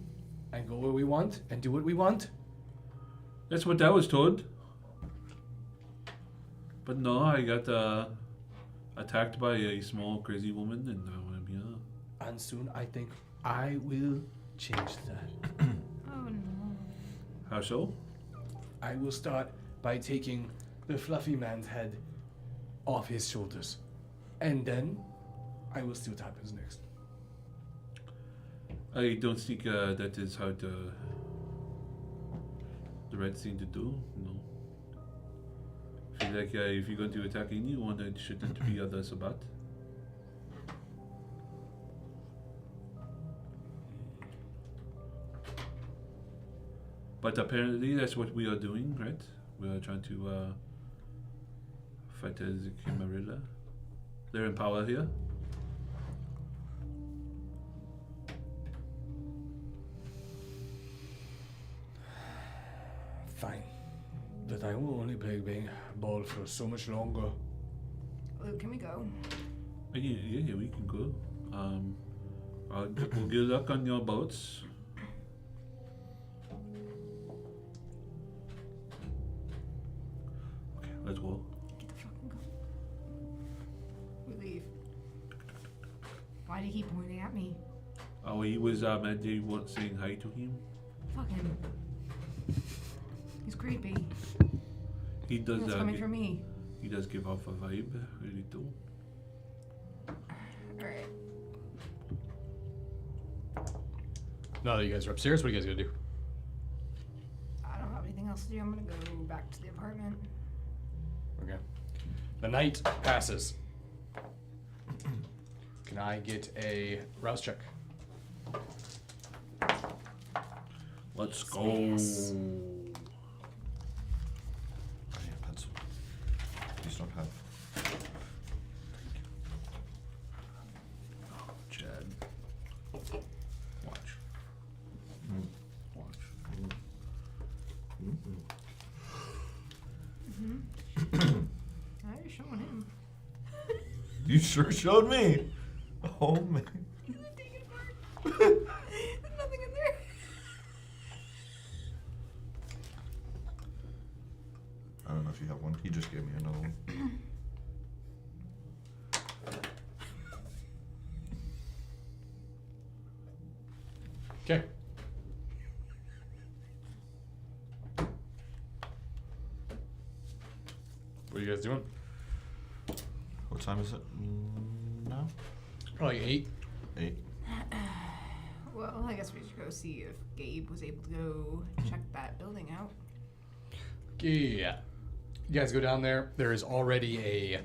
and go where we want and do what we want. That's what I was told. But no, I got attacked by a small crazy woman, and I want to be And soon I think I will change that. Oh no. How so? I will start by taking the fluffy man's head off his shoulders. And then I will see what happens next. I don't think that is how the right thing to do. No. I feel like if you're going to attack anyone, it shouldn't be other Sabat. But apparently that's what we are doing, right? We are trying to fight as a Camarilla. They're in power here. Fine. But I will only play ball for so much longer. Luke, can we go? Yeah, we can go. We'll good luck on your boats. Okay, let's go. Get the fucking go. We leave. Why did he keep pointing at me? Oh, he was mad they weren't saying hi to him. Fuck him. He's creepy. He does. That's coming from me. He does give off a vibe, really too. Alright. Now that you guys are upstairs, what are you guys gonna do? I don't have anything else to do. I'm gonna go back to the apartment. Okay. The night passes. Can I get a rouse check? Let's go. Yes. I need a pencil. Please don't have. Chad. Watch. Watch. Now you're showing him. You sure showed me. Oh man. Take it apart. There's nothing in there. I don't know if you have one. He just gave me another one. Okay. What are you guys doing? What time is it now? Probably 8. 8. Well, I guess we should go see if Gabe was able to go check that building out. Yeah. You guys go down there. There is already a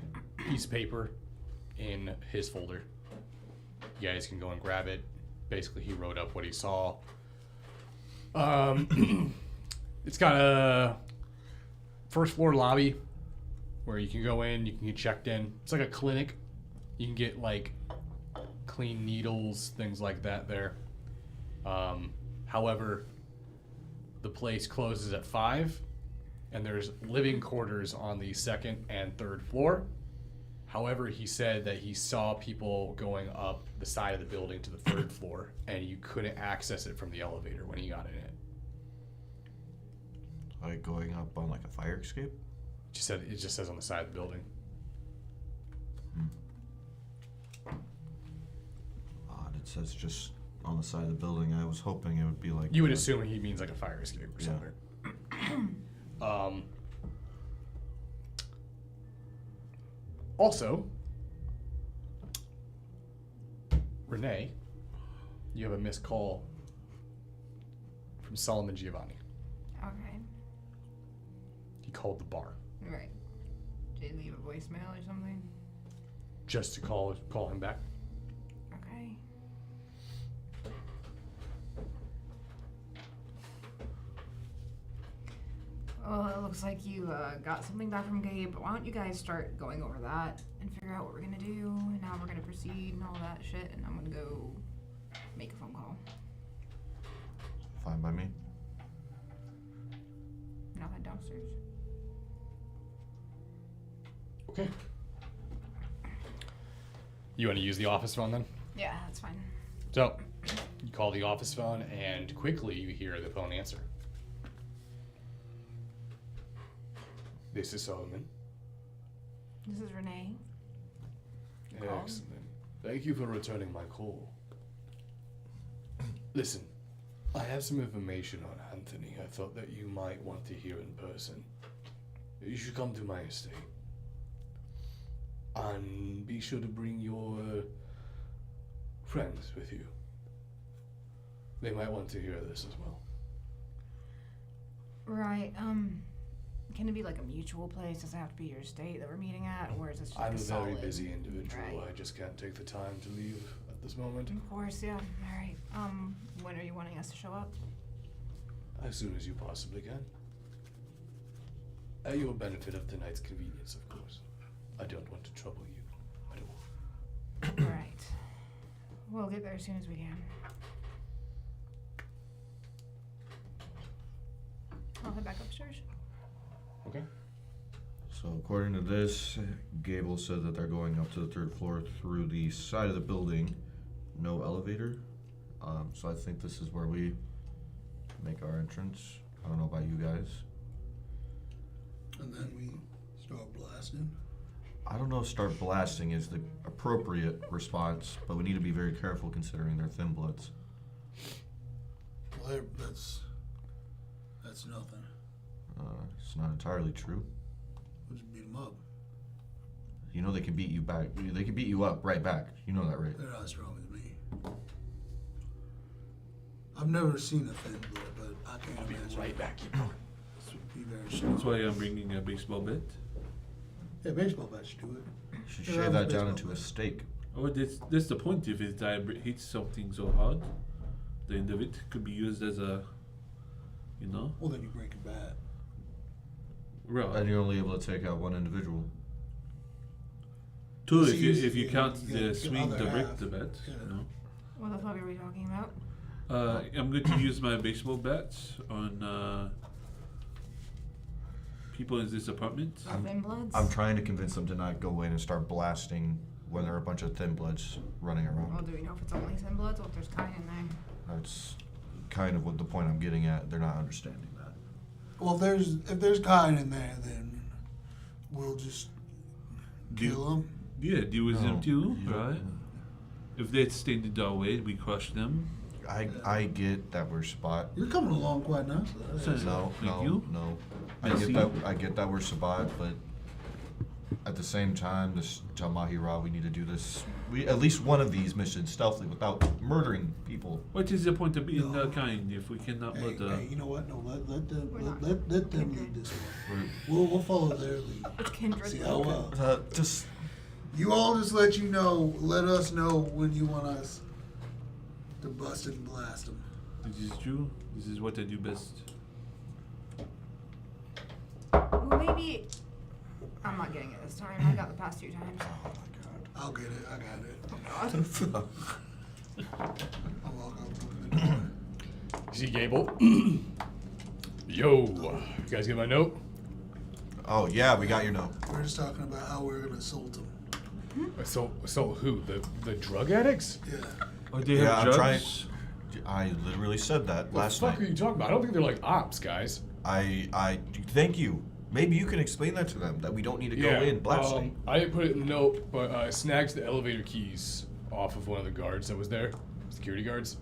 piece of paper in his folder. You guys can go and grab it basically he wrote up what he saw. It's got a first floor lobby where you can go in, you can get checked in. It's like a clinic. You can get like clean needles, things like that there. However, the place closes at 5, and there's living quarters on the 2nd and 3rd floor. However, he said that he saw people going up the side of the building to the 3rd floor, and you couldn't access it from the elevator when he got in it. Like going up on like a fire escape? It just says on the side of the building. Odd. It says just on the side of the building. I was hoping it would be like. You would assume he means like a fire escape or something. Also, Renee, you have a missed call from Solomon Giovanni. Okay. He called the bar Right. Did he leave a voicemail or something? just to call him back. Okay. Well, it looks like you got something back from Gabe, but why don't you guys start going over that and figure out what we're gonna do and how we're gonna proceed and all that shit, and I'm gonna go make a phone call. Fine by me. And I'll head downstairs. Okay. You want to use the office phone then? Yeah, that's fine. So, you call the office phone, and quickly you hear the phone answer. This is Solomon. This is Renee. You called? Excellent. Thank you for returning my call. Listen, I have some information on Anthony I thought that you might want to hear in person. You should come to my estate. And be sure to bring your friends with you. They might want to hear this as well. Right, can it be like a mutual place? Does it have to be your estate that we're meeting at, or is this just I'm a solid? very busy individual. Right. I just can't take the time to leave at this moment. Of course, yeah. Alright, when are you wanting us to show up? As soon as you possibly can. At your benefit of tonight's convenience, of course. I don't want to trouble you at all. Alright. We'll get there as soon as we can. I'll head back upstairs. Okay. So according to this, Gable said that they're going up to the 3rd floor through the side of the building. No elevator. So I think this is where we make our entrance. I don't know about you guys. And then we start blasting. I don't know if start blasting is the appropriate response, but we need to be very careful considering they're thin bloods. Well, that's nothing. It's not entirely true. We'll just beat them up. You know they can beat you back. They can beat you up right back. You know that, right? They're not as strong as me. I've never seen a thin blood, but I can't imagine. Right back, you know. Be very strong. That's why I'm bringing a baseball bat. Yeah, baseball bats should do it. You should Yeah, shave that down baseball into a bat. steak. Oh, that's the point. If it hits something so hard, the end of it could be used as a, you know, Well, then you break a bat. well, And you're only able to take out one individual. two So if you you count get the the swing, other the break, half. the bat. Yeah. You know. What the fuck are we talking about? I'm going to use my baseball bats on people in this apartment. Thin bloods? I'm trying to convince them to not go in and start blasting when there are a bunch of thin bloods running Well, around. do we know if it's only thin bloods or if there's kind in there? That's kind of what the point I'm getting at. They're not understanding that. Well, if there's kind in there, then we'll just Do- kill them. Yeah, deal with them No, too, you don't- right? If they stand in our way, we crush them. I get that we're spot. You're coming along quite nicely. So- No, Thank no, you. no. Merci. I get that we're Sabat, but at the same time, this Jamahira, we need to do this. At least one of these missions stealthily without murdering people. What is the point of being No. kind if we cannot Hey, let hey, you know what? No, let them We're not let them kindred. lead this one. We'll follow their lead. It's kindred. See how well. Just You all just let us know when you want us to bust it and blast them. This is true. This is what I do best. Well, maybe. I'm not getting it this time. I got the past 2 times. I'll get it. I got it. Oh, God. I'll walk over to the door. See Gable? Yo, you guys get my note? Oh yeah, we got your note. We're just talking about how we're gonna assault them. So who? The drug addicts? Yeah. Oh, they Yeah, have I'm drugs? trying. I literally said that What last the fuck night. are you talking about? I don't think they're like ops, guys. I thank you. Maybe you can explain that to them, that we don't need to go in blasting. I didn't put it in the note, but I snagged the elevator keys off of one of the guards that was there, security guards.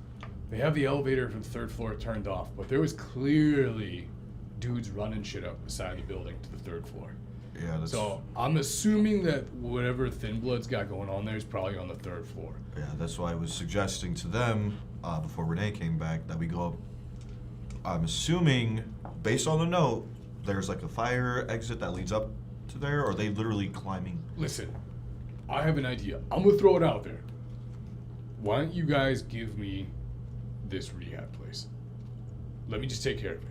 They have the elevator from the 3rd floor turned off, but there was clearly dudes running shit up the side of the building to the 3rd floor. Yeah, that's So I'm assuming that whatever Thin Blood's got going on there is probably on the 3rd floor. yeah, that's why I was suggesting to them before Renee came back that we go up. I'm assuming, based on the note, there's like a fire exit that leads up to there, or are they literally climbing? Listen, I have an idea. I'm gonna throw it out there. Why don't you guys give me this rehab place? Let me just take care of it.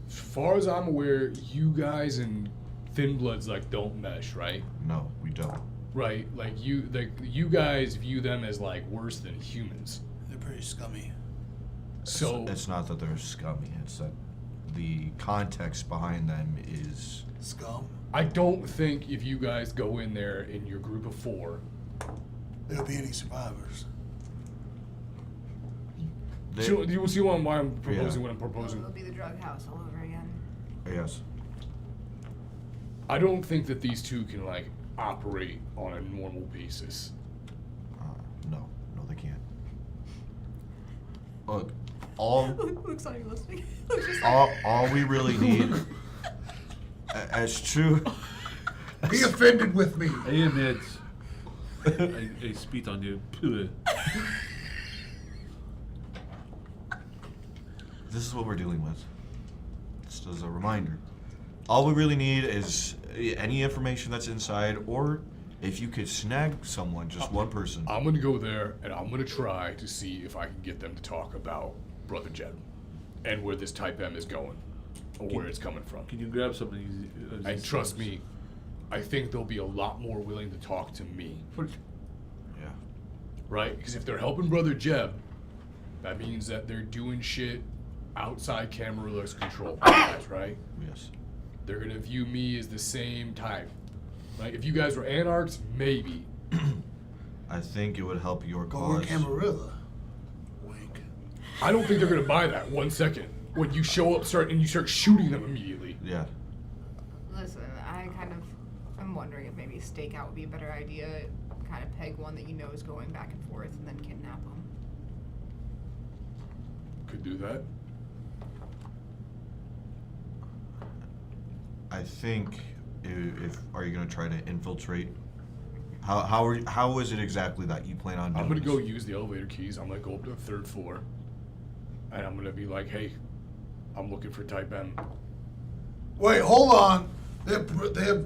As far as I'm aware, you guys and Thin Bloods like don't mesh, right? No, we don't. Right? Like you guys view them as like worse than humans. They're pretty scummy. So It's not that they're scummy, it's that the context behind them is. Scum. I don't think if you guys go in there in your group of 4, There'll be any survivors. They, do you see why I'm proposing Yeah. what I'm proposing? It'll be the drug house all over again. yes. I don't think that these two can like operate on a normal basis. No, they can't. Look, all Luke's not even listening. all we really need, as true. Be offended with me. I admit. I spit on you. This is what we're dealing with. Just as a reminder. All we really need is any information that's inside, or if you could snag someone, just one person. I'm gonna go there and I'm gonna try to see if I can get them to talk about Brother Jeb and where this Type M is going, or where it's coming from. Can you grab something? And trust me, I think they'll be a lot more willing to talk to me, Yeah. right? Because if they're helping Brother Jeb, that means that they're doing shit outside Camarillo's control, guys, right? Yes. They're gonna view me as the same type. Like if you guys were anarchs, maybe. I think it would help your But we're cause. Camarilla. Wink. I don't think they're gonna buy that 1 second when you show up and you start shooting them immediately. Yeah. Listen, I'm wondering if maybe stakeout would be a better idea. Kind of peg one that you know is going back and forth, and then kidnap them. Could do that. I think if are you gonna try to infiltrate? How is it exactly that you plan on doing? I'm gonna go this? use the elevator keys. I'm gonna go up to the 3rd floor, and I'm gonna be like, "Hey, I'm looking for Type M." Wait, hold on. They have.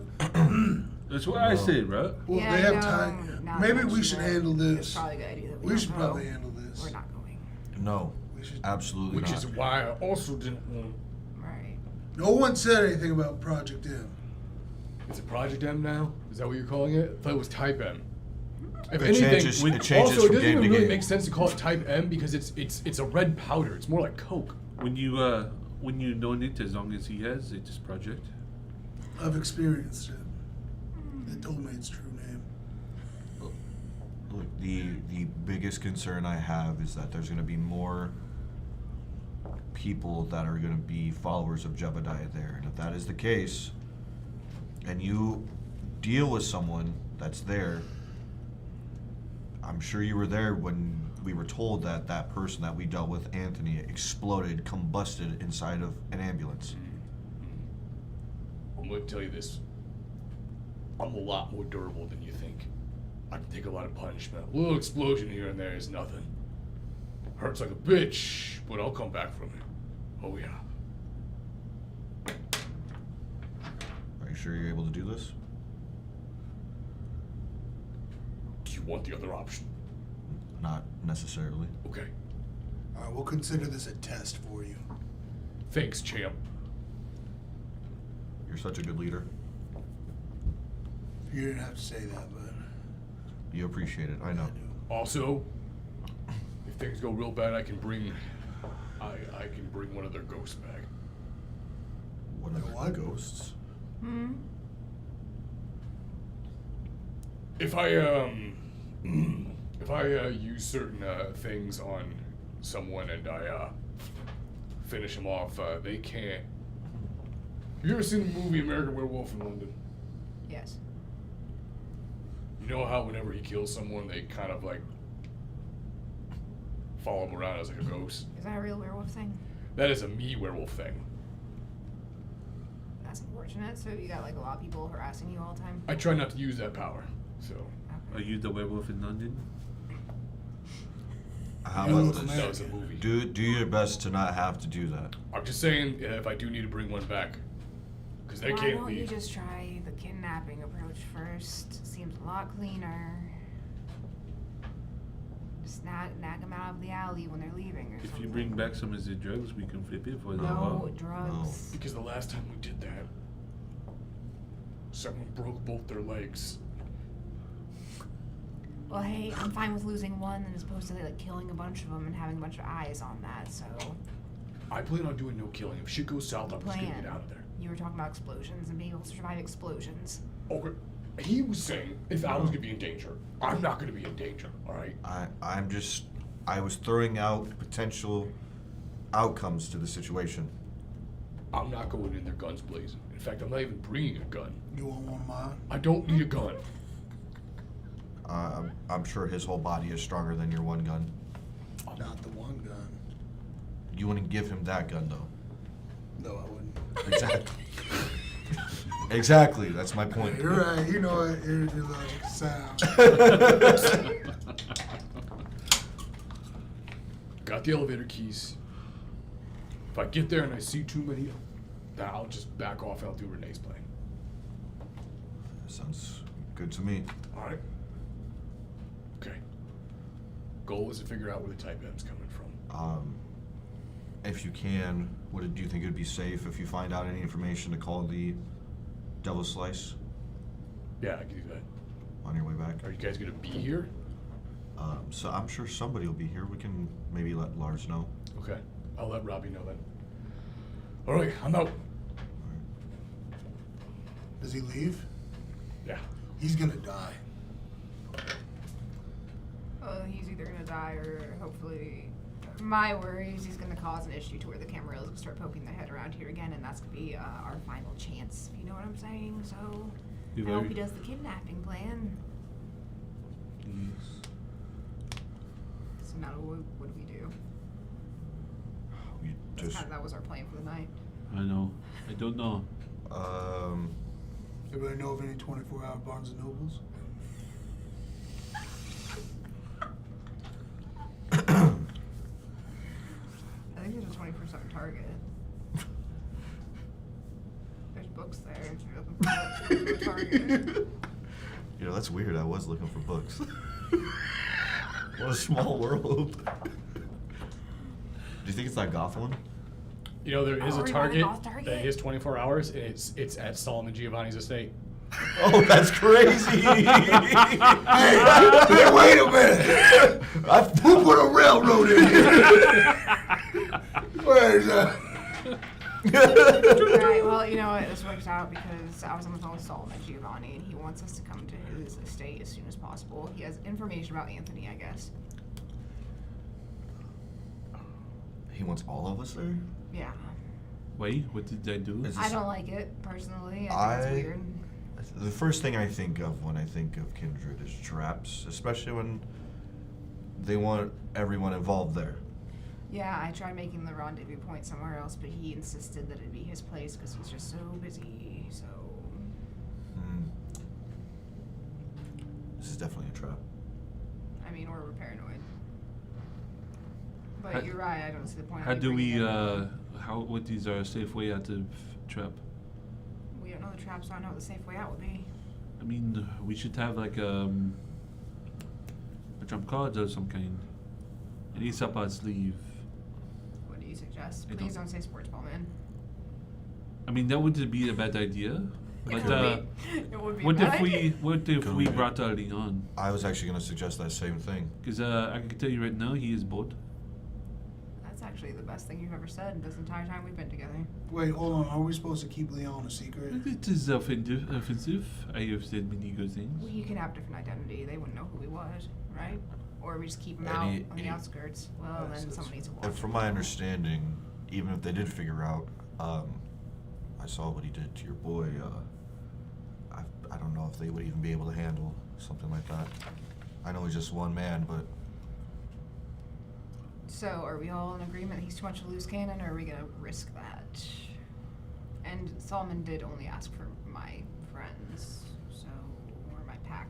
That's what I say, bro. Well, Yeah, they have no, time. now Maybe that we you should mention handle it, this. It's probably a good idea that We don't should go. probably handle this. We're not going. No, We should. absolutely Which not. is why I also didn't want. Right. No one said anything about Project M. Is it Project M now? Is that what you're calling it? I thought it was Type M. If It anything, changes- it changes also it from doesn't game even to really game. make sense to call it Type M because it's a red powder. It's more like Coke. When you know it, as long as he has, it's his project. I've experienced it. They told me its true name. Look, the biggest concern I have is that there's gonna be more people that are gonna be followers of Jebediah there, and if that is the case, and you deal with someone that's there, I'm sure you were there when we were told that that person that we dealt with, Anthony, exploded, combusted inside of an ambulance. I'm gonna tell you this. I'm a lot more durable than you think. I can take a lot of punishment. A little explosion here and there is nothing. Hurts like a bitch, but I'll come back from it. Oh yeah. Are you sure you're able to do this? Do you want the other option? not necessarily. Okay. All right, we'll consider this a test for you. Thanks, champ. You're such a good leader. You didn't have to say that, but You appreciate it, I know. I do. Also, if things go real bad, I can bring one of their ghosts back. One of What? the ghosts. If I use certain things on someone and I finish them off, they can't. Have you ever seen the movie American Werewolf in London? Yes. You know how whenever he kills someone, they kind of like follow him around as like a ghost? Is that a real werewolf thing? That is a me werewolf thing. That's unfortunate. So you got like a lot of people harassing you all the time. I try not to use that power, so. Are you the werewolf in London? How You about look this? amazing. That was a movie. Do your best to not have to do that. I'm just saying, if I do need to bring one back, because they Why can't don't leave. you just try the kidnapping approach first? Seems a lot cleaner. Just nag them out of the alley when they're leaving or If something. you bring back some of the drugs, we can flip it for the No drugs. Because the last time we did that, someone broke both their legs. Well, hey, I'm fine with losing one as opposed to like killing a bunch of them and having a bunch of eyes on that. So I plan on doing no killing. If shit goes south, I'm just gonna get out of there. You were talking about explosions and being able to survive explosions. Okay. He was saying if I was gonna be in danger, I'm not gonna be in danger. All right. I was throwing out potential outcomes to the situation. I'm not going in there guns blazing. In fact, I'm not even bringing a gun. You want one of mine? I don't need a gun. I'm sure his whole body is stronger than your one gun. Not the one gun. You wouldn't give him that gun, though. No, I wouldn't. Exactly. Exactly. That's my point. You're right. You know what? Your logic sound. Got the elevator keys. If I get there and I see too many, then I'll just back off and I'll do Renee's plan. Sounds good to me. All right. Okay. Goal is to figure out where the Type M's coming from. If you can, do you think it would be safe if you find out any information to call the Devil Slice Yeah, I can do that. on your way back? Are you guys gonna be here? So I'm sure somebody will be here. We can maybe let Lars know. Okay. I'll let Robbie know then. All right, I'm out. Does he leave? Yeah. He's gonna die. He's either gonna die or hopefully. My worry is he's gonna cause an issue to where the Camarillos will start poking their head around here again, and that's gonna be our final chance. You know what I'm saying? So You've I hope he already- does the kidnapping plan. Yes. So now what do we do? You just That was our plan for the night. I know. I don't know. Everybody know of any 24-hour Barnes and Nobles? I think there's a 24/7 Target. There's books there. If you're looking for books, go to a Target. You know, that's weird. I was looking for books. What a small world. Do you think it's that goth one? You know, there is Oh, a are you Target running off Target? that is 24 hours, and it's at Solomon Giovanni's estate. Oh, that's crazy. Hey, wait a minute! Who put a railroad in here? Where is that? Alright, well, you know what? This works out because I was on the phone with Solomon Giovanni, and he wants us to come to his estate as soon as possible. He has information about Anthony, I guess. He wants all of us there? Yeah. Wait, what did I do? Is I this- don't like it, personally. I think it's weird. The first thing I think of when I think of Kindred is traps, especially when they want everyone involved there. Yeah, I tried making the rendezvous point somewhere else, but he insisted that it'd be his place because he's just so busy, so... This is definitely a trap. I mean, we're paranoid. But How- you're right, I don't see the point. How of do bringing we, him. what is our safe way out of trap? We don't know the trap, so I don't know what the safe way out would be. I mean, we should have like A trump card of some kind. It needs up our sleeve. What do you suggest? I Please don't- don't say sports ball man. I mean, that wouldn't be a bad idea. But It would be what a bad if we idea. Go we ahead. brought Leon? I was actually going to suggest that same thing. Because I can tell you right now, he is bored. That's actually the best thing you've ever said this entire time we've been together. Wait, hold on. Are we supposed to keep Leon a secret? It is offensive. I have said many good things. Well, he can have different identity. They wouldn't know who he was, right? Or we just keep him Any- out on the outskirts. Well, then someone needs to watch. And from my understanding, even if they did figure out, I saw what he did to your boy. I don't know if they would even be able to handle something like that. I know he's just one man, but So, are we all in agreement that he's too much of a loose cannon, or are we gonna risk that? And Solomon did only ask for my friends, so, or my pack.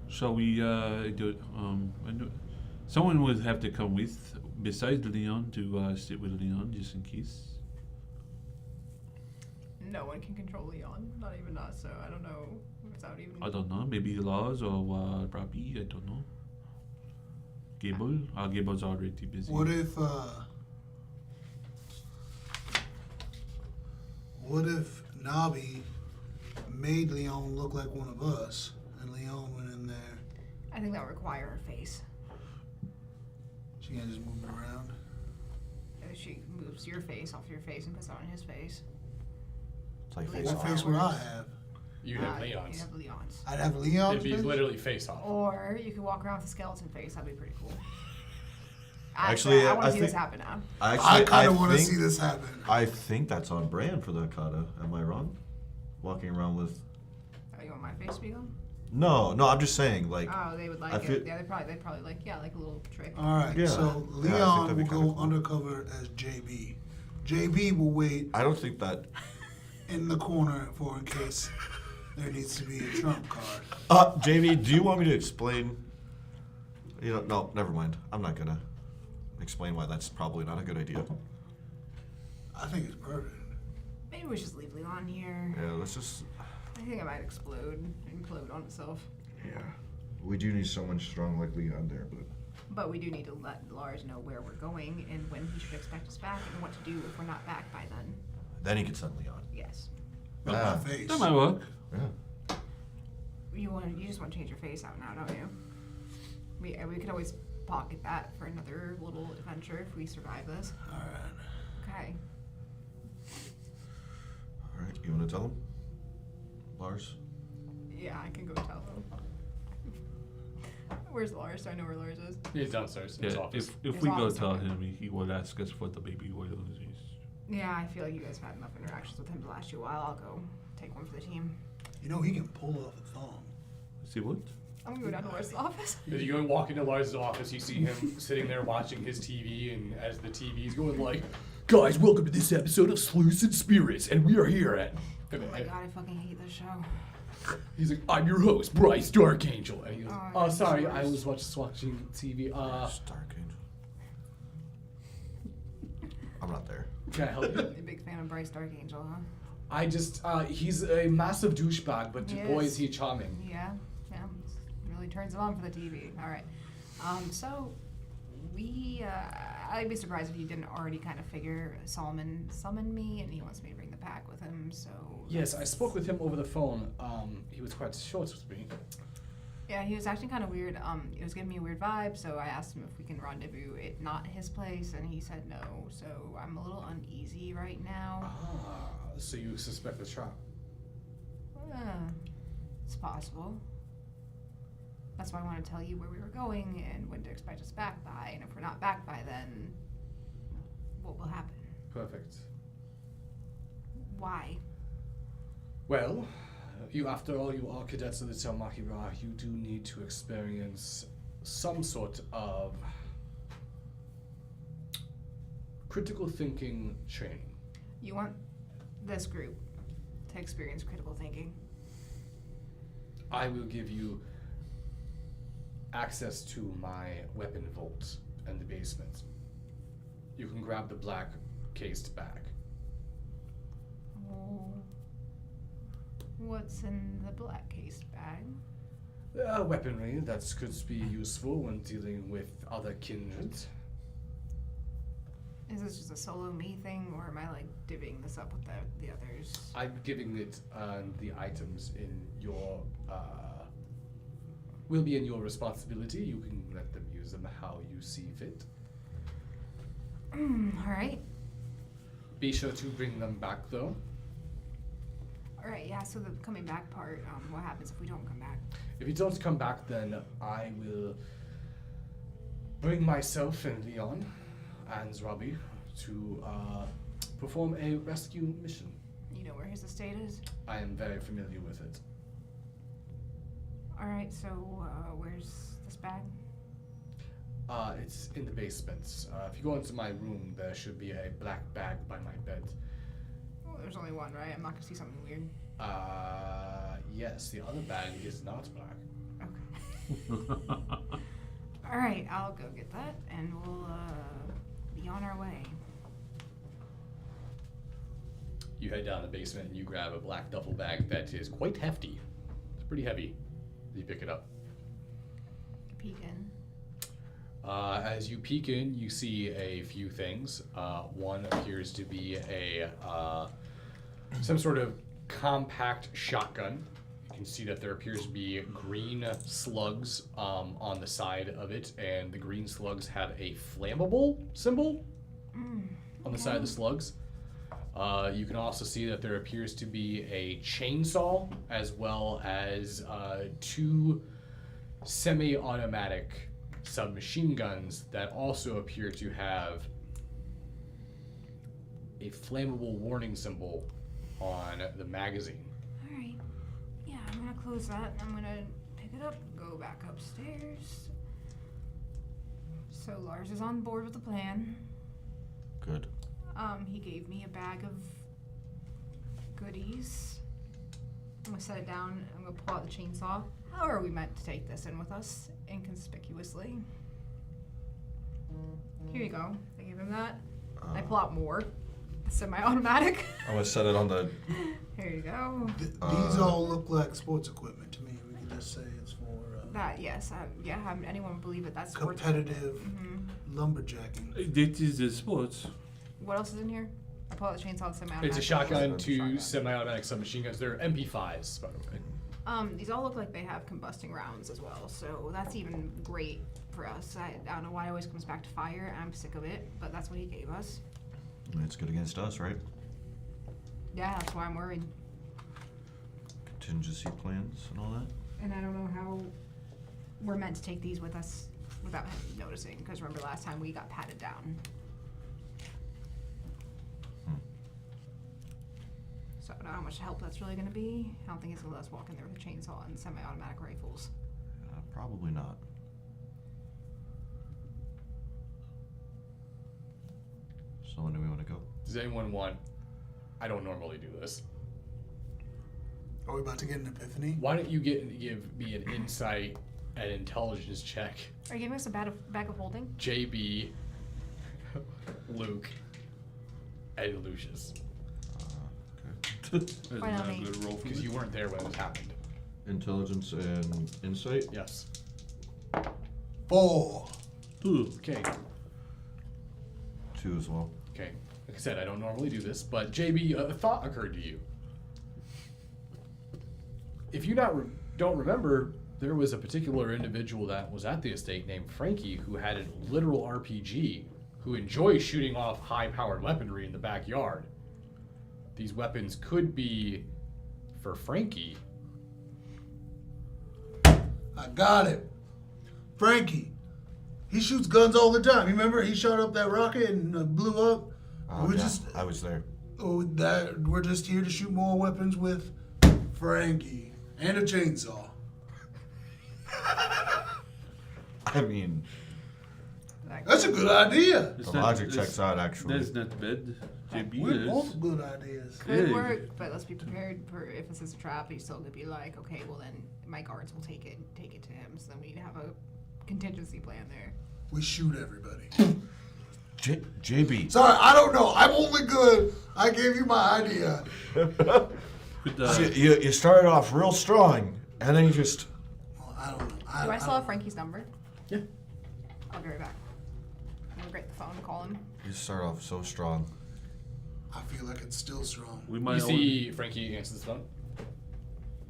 Shall we do it? Someone would have to come with, besides Leon, to sit with Leon, just in case. No one can control Leon, not even us, so I don't know without even... I don't know, maybe Lars or Robbie, I don't know. Gable? Gable's already busy. What if Nabi made Leon look like one of us, and Leon went in there? I think that would require her face. She can just move it around. She moves your face off your face and puts it on his face. it's like Like face What off. face would I have? You'd have You Leon's. have Leon's. I'd have Leon's It'd be face? literally face off. Or you could walk around with a skeleton face. That'd be pretty cool. Actually, I want I to see this think- happen now. I kind of want to think- see this happen. I think that's on brand for that kata. Am I wrong? Walking around with. Oh, you want my face to be on? No, I'm just saying, like. Oh, they would like I it. feel- Yeah, they probably like, yeah, like a little trick. All right, Yeah. so Yeah, I think Leon that'd be will kinda go cool. undercover as JB. JB will wait I don't think that. in the corner for in case there needs to be a trump card. JV, do you want me to explain? No, never mind. I'm not gonna explain why that's probably not a good idea. I think it's perfect. Maybe we should just leave Leon here. Yeah, let's just. I think it might implode on itself. Yeah. We do need someone strong like Leon there, but. But we do need to let Lars know where we're going and when he should expect us back and what to do if we're not back by then. Then he can send Leon. Yes. But Ah. my face. That might work. Yeah. You just want to change your face out now, don't you? We could always pocket that for another little adventure if we survive this. All right. Okay. Alright, you wanna tell him? Lars? Yeah, I can go tell him. Where's Lars? So I know where Lars is. He's downstairs in his Yeah, office. if His we go office, tell okay. him, he would ask us for the baby oils. Yeah, I feel like you guys have had enough interactions with him to last you a while. I'll go take one for the team. You know he can pull off a thong. See what? I'm gonna go down to Lars' office. As you go and walk into Lars' office, you see him sitting there watching his TV, and as the TV's going like, "Guys, welcome to this episode of Sleuths and Spirits, and we are here at." Oh my god, I fucking hate this show. He's like, "I'm your host, Bryce Darkangel," and he goes, Oh, "Oh, that's sorry, the I worst. was just watching TV. Stark Angel. I'm not there. Can I help you?" I'm a big fan of Bryce Darkangel, huh? I just, he's a massive douchebag, but He boy is. is he charming. Yeah, really turns him on for the TV. All right. So I'd be surprised if you didn't already kind of figure Solomon summoned me and he wants me to bring the pack with him. So Yes, I spoke with him over the phone. He was quite short with me. yeah, he was acting kind of weird. It was giving me a weird vibe. So I asked him if we can rendezvous at not his place, and he said no. So I'm a little uneasy right now. So you suspect the trap? It's possible. That's why I want to tell you where we were going and when to expect us back by. And if we're not back by then, what will happen? Perfect. Why? Well, after all, you are cadets of the Telmakira. You do need to experience some sort of critical thinking training. You want this group to experience critical thinking. I will give you access to my weapon vault in the basement. You can grab the black cased bag. Oh. What's in the black case bag? Weaponry that could be useful when dealing with other kindreds. Is this just a solo me thing, or am I like divvying this up with the others? I'm giving it the items in your will be in your responsibility. You can let them use them how you see fit. All right. Be sure to bring them back, though. All right. Yeah. So the coming back part. What happens if we don't come back? If you don't come back, then I will bring myself and Leon and Robbie to perform a rescue mission. You know where his estate is? I am very familiar with it. All right. So where's this bag? It's in the basement. If you go into my room, there should be a black bag by my bed. Well, there's only one, right? I'm not gonna see something weird. Yes, the other bag is not black. Okay. All right. I'll go get that, and we'll be on our way. You head down the basement and you grab a black duffel bag that is quite hefty. It's pretty heavy. You pick it up. Peek in. As you peek in, you see a few things. One appears to be a some sort of compact shotgun. You can see that there appears to be green slugs on the side of it, and the green slugs have a flammable symbol on the side of the slugs. You can also see that there appears to be a chainsaw, as well as 2 semi-automatic submachine guns that also appear to have a flammable warning symbol on the magazine. All right. Yeah, I'm gonna close that, and I'm gonna pick it up, go back upstairs. So Lars is on board with the plan. Good. He gave me a bag of goodies. I'm gonna set it down. I'm gonna pull out the chainsaw. How are we meant to take this in with us inconspicuously? Here you go. I gave him that. I pull out more. Semi-automatic. I'm gonna set it on the. Here you go. These all look like sports equipment to me. We can just say it's for That, yes. Anyone would believe it. That's sports. competitive lumberjacking. That is the sports. What else is in here? I pull out the chainsaw and semi-automatic. It's a shotgun, 2 Shotgun. semi-automatic submachine guns. They're MP5s, by the way. These all look like they have combusting rounds as well, so that's even great for us. I don't know why it always comes back to fire. I'm sick of it, but that's what he gave us. It's good against us, right? Yeah, that's why I'm worried. Contingency plans and all that. And I don't know how we're meant to take these with us without him noticing, because remember last time we got patted down. So I don't know how much help that's really going to be. I don't think he's going to let us walk in there with a chainsaw and semi-automatic rifles. Probably not. So when do we want to go? Does anyone want... I don't normally do this. Are we about to get an epiphany? Why don't you give me an insight and intelligence check? Are you giving us a bag of holding? JB, Luke, and Lucius. That's Why not not a me? good roll for Because me. you weren't there when it happened. Intelligence and insight. Yes. 4. 2. Okay. 2 as well. Okay. Like I said, I don't normally do this, but JB, a thought occurred to you. If you don't remember, there was a particular individual that was at the estate named Frankie who had a literal RPG who enjoys shooting off high-powered weaponry in the backyard. These weapons could be for Frankie. I got it. Frankie. He shoots guns all the time. You remember he shot up that rocket and blew up? Oh, yeah, I was there. We're just here to shoot more weapons with Frankie. And a chainsaw. I mean, That's a good idea. It's the logic checks out, actually. That's not bad. JB We're is. both good ideas. Could Yeah. work, but let's be prepared for if this is a trap. He's still gonna be like, okay, well then my guards will take it to him. So then we need to have a contingency plan there. We shoot everybody. JB. Sorry, I don't know. I'm only good. I gave you my idea. Could, You started off real strong, and then you just. I don't know. Do I still have Frankie's number? Yeah. I'll be right back. I'm gonna get the phone and call him. You start off so strong. I feel like it's still strong. We You might see Frankie answers the phone.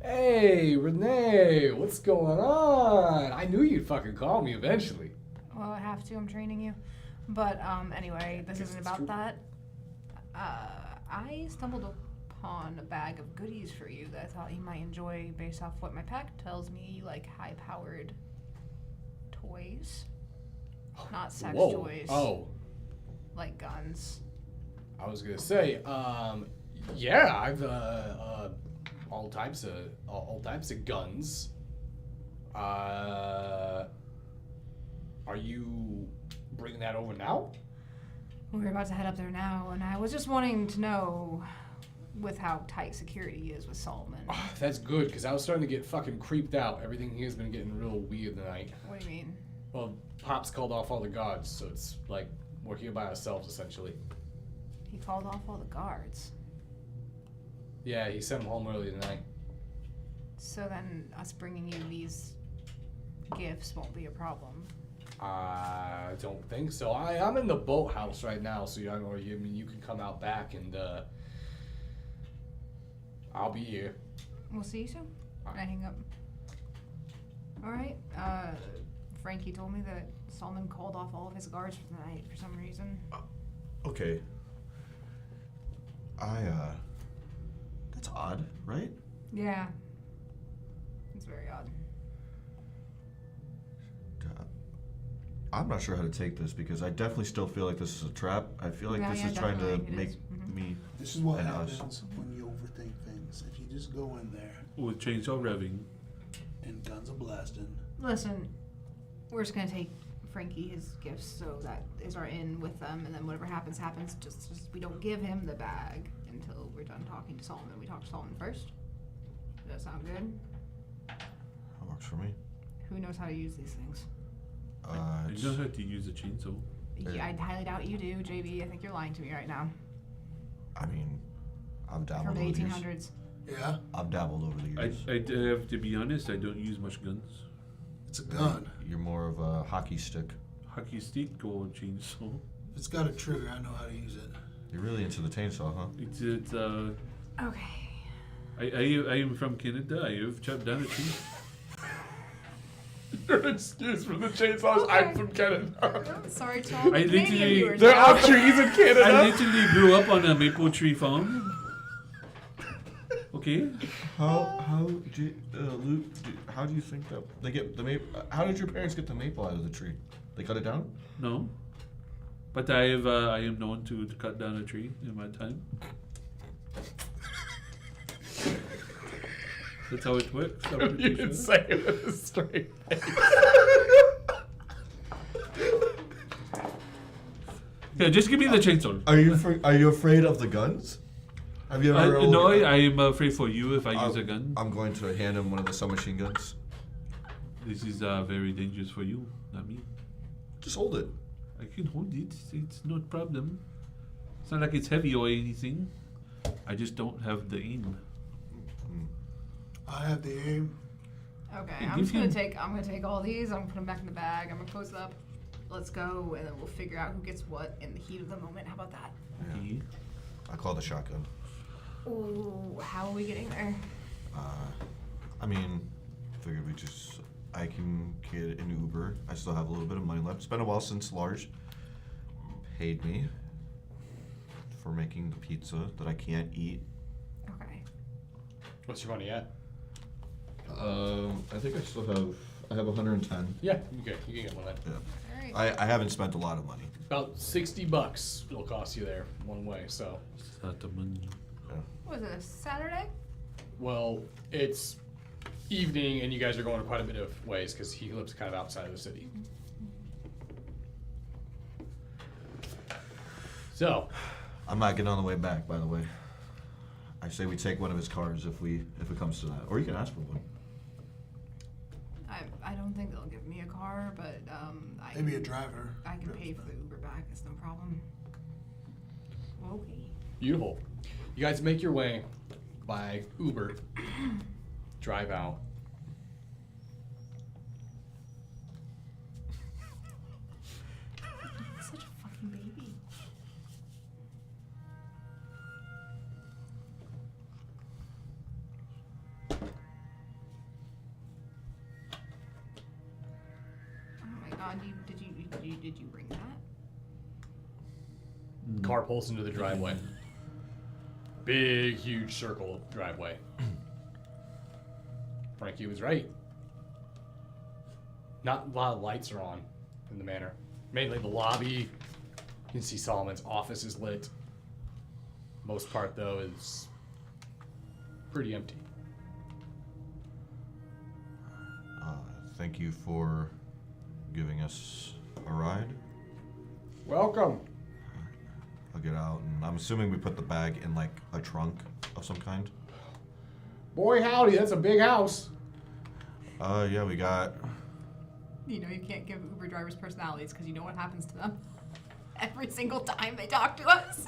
Hey, Renee, what's going on? I knew you'd fucking call me eventually. Well, I have to. I'm training you. But anyway, this Guess isn't it's about true. that. I stumbled upon a bag of goodies for you that I thought you might enjoy based off what my pack tells me. You like high-powered toys, not sex Whoa. toys. Oh, Like guns. I was gonna say, yeah, I've all types of guns. Are you bringing that over now? We're about to head up there now, and I was just wanting to know, with how tight security is with Solomon. Oh, that's good, because I was starting to get fucking creeped out. Everything here has been getting real weird tonight. What do you mean? Well, Pop's called off all the guards, so it's like we're here by ourselves, essentially. He called off all the guards. Yeah, he sent them home early tonight. So then us bringing you these gifts won't be a problem. I don't think so. I'm in the boathouse right now, so I mean, you can come out back and I'll be here. We'll see you soon. I hang up. Alright, Frankie told me that Solomon called off all of his guards for the night for some reason. Okay. That's odd, right? Yeah. It's very odd. I'm not sure how to take this because I definitely still feel like this is a trap. I feel like Yeah, this yeah, is trying to definitely it make is. Mhm. me This is what and us. happens when you overthink things. If you just go in there with chainsaw revving. and guns are blasting, Listen, we're just gonna take Frankie his gifts, so that is our in with them, and then whatever happens, happens. Just we don't give him the bag until we're done talking to Solomon. We talk to Solomon first. Does that sound good? That works for me. Who knows how to use these things? You don't have to use a chainsaw. I highly doubt you do, JB. I think you're lying to me right now. I mean, I've dabbled From the over the years. 1800s. yeah, I've dabbled over the years. I have to be honest, I don't use much guns. it's a gun. You're more of a hockey stick. Hockey stick or chainsaw. If it's got a trigger, I know how to use it. You're really into the chainsaw, huh? It's Okay. I am from Canada. I have chopped down a tree. Your excuse for the chainsaws, Okay. I'm from Canada. Oh, sorry to all the I Canadian literally- viewers. There are trees in Canada. I literally grew up on a maple tree farm. Okay. How do you think that they get the maple? How did your parents get the maple out of the tree? They cut it down? No. But I am known to cut down a tree in my time. That's how it works. I'm You pretty didn't sure. say it with a straight face. Yeah, just give me the chainsaw. Are you afraid of the guns? Have you ever? No, I am afraid for you if I use a gun. I'm going to hand him one of the submachine guns. This is very dangerous for you, not me. Just hold it. I can hold it. It's no problem. It's not like it's heavy or anything. I just don't have the aim. I have the aim. Okay, Hey, I'm give him- gonna take all these. I'm gonna put them back in the bag. I'm gonna close it up. Let's go, and then we'll figure out who gets what in the heat of the moment. How about that? Okay. I call it a shotgun. Ooh, how are we getting there? I mean, figured I can get an Uber. I still have a little bit of money left. It's been a while since Lars paid me for making the pizza that I can't eat. Okay. What's your money at? I think I have 110. Yeah, okay, you can get one then. Yeah. All right. I haven't spent a lot of money. About $60 it'll cost you there one way, so. It's not the money. What was it, a Saturday? Well, it's evening and you guys are going quite a bit of ways because he lives kind of outside of the city. So, I'm not getting on the way back, by the way. I say we take one of his cars if it comes to that, or you can ask for one. I don't think they'll give me a car, but Maybe a driver. I can pay for the Uber back. It's no problem. Okay. beautiful. You guys make your way by Uber, drive out. on. Did you bring that? Car pulls into the driveway. Big, huge circle driveway. Frankie was right. Not a lot of lights are on in the manor. Mainly the lobby. You can see Solomon's office is lit. Most part, though, is pretty empty. Thank you for giving us a ride. Welcome. I'll get out, and I'm assuming we put the bag in like a trunk of some kind. Boy, howdy, that's a big house. Yeah, we got. You know you can't give Uber drivers personalities because you know what happens to them every single time they talk to us.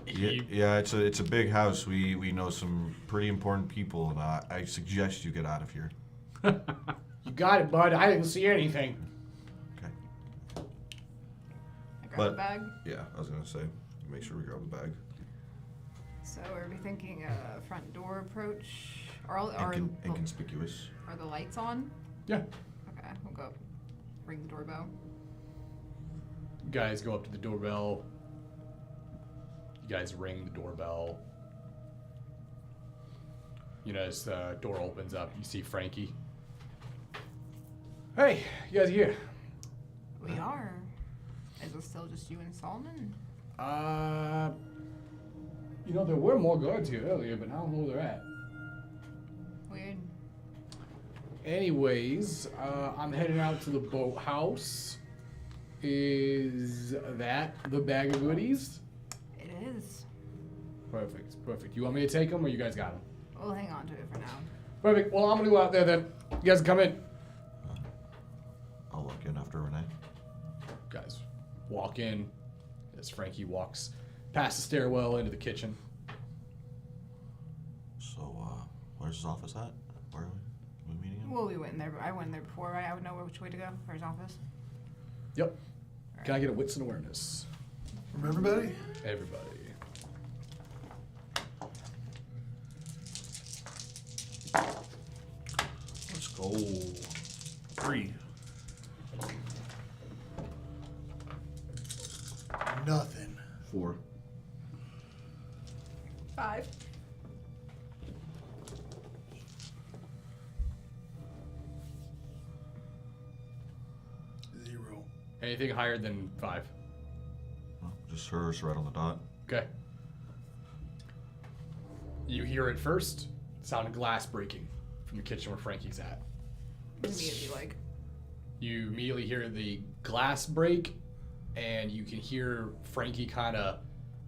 Yeah, it's a big house. We know some pretty important people, and I suggest you get out of here. You got it, bud. I didn't see anything. Okay. I grab But- the bag. Yeah, I was gonna say, make sure we grab the bag. So are we thinking front door approach? Are Inconspicuous. are the lights on? Yeah. Okay, we'll go ring the doorbell. You guys go up to the doorbell. You guys ring the doorbell. You know, as the door opens up, you see Frankie. Hey, you guys here? We are. Is it still just you and Solomon? You know, there were more guards here earlier, but I don't know where they're at. Weird. Anyways, I'm heading out to the boathouse. Is that the bag of goodies? It is. Perfect, perfect. You want me to take them, or you guys got them? We'll hang on to it for now. Perfect. Well, I'm gonna go out there then. You guys come in. I'll walk in after Renee. Guys, walk in as Frankie walks past the stairwell into the kitchen. So, where's his office at? Where are we meeting him? Well, we went in there. I went in there before, right? I would know which way to go for his office. Yep. Can I get a wits and awareness? From everybody? Everybody. Let's go. 3. Nothing. 4. 5. Zero. Anything higher than 5? Well, just hers right on the dot. Okay. You hear it first. Sound of glass breaking from the kitchen where Frankie's at. Immediately, like. You immediately hear the glass break, and you can hear Frankie kind of,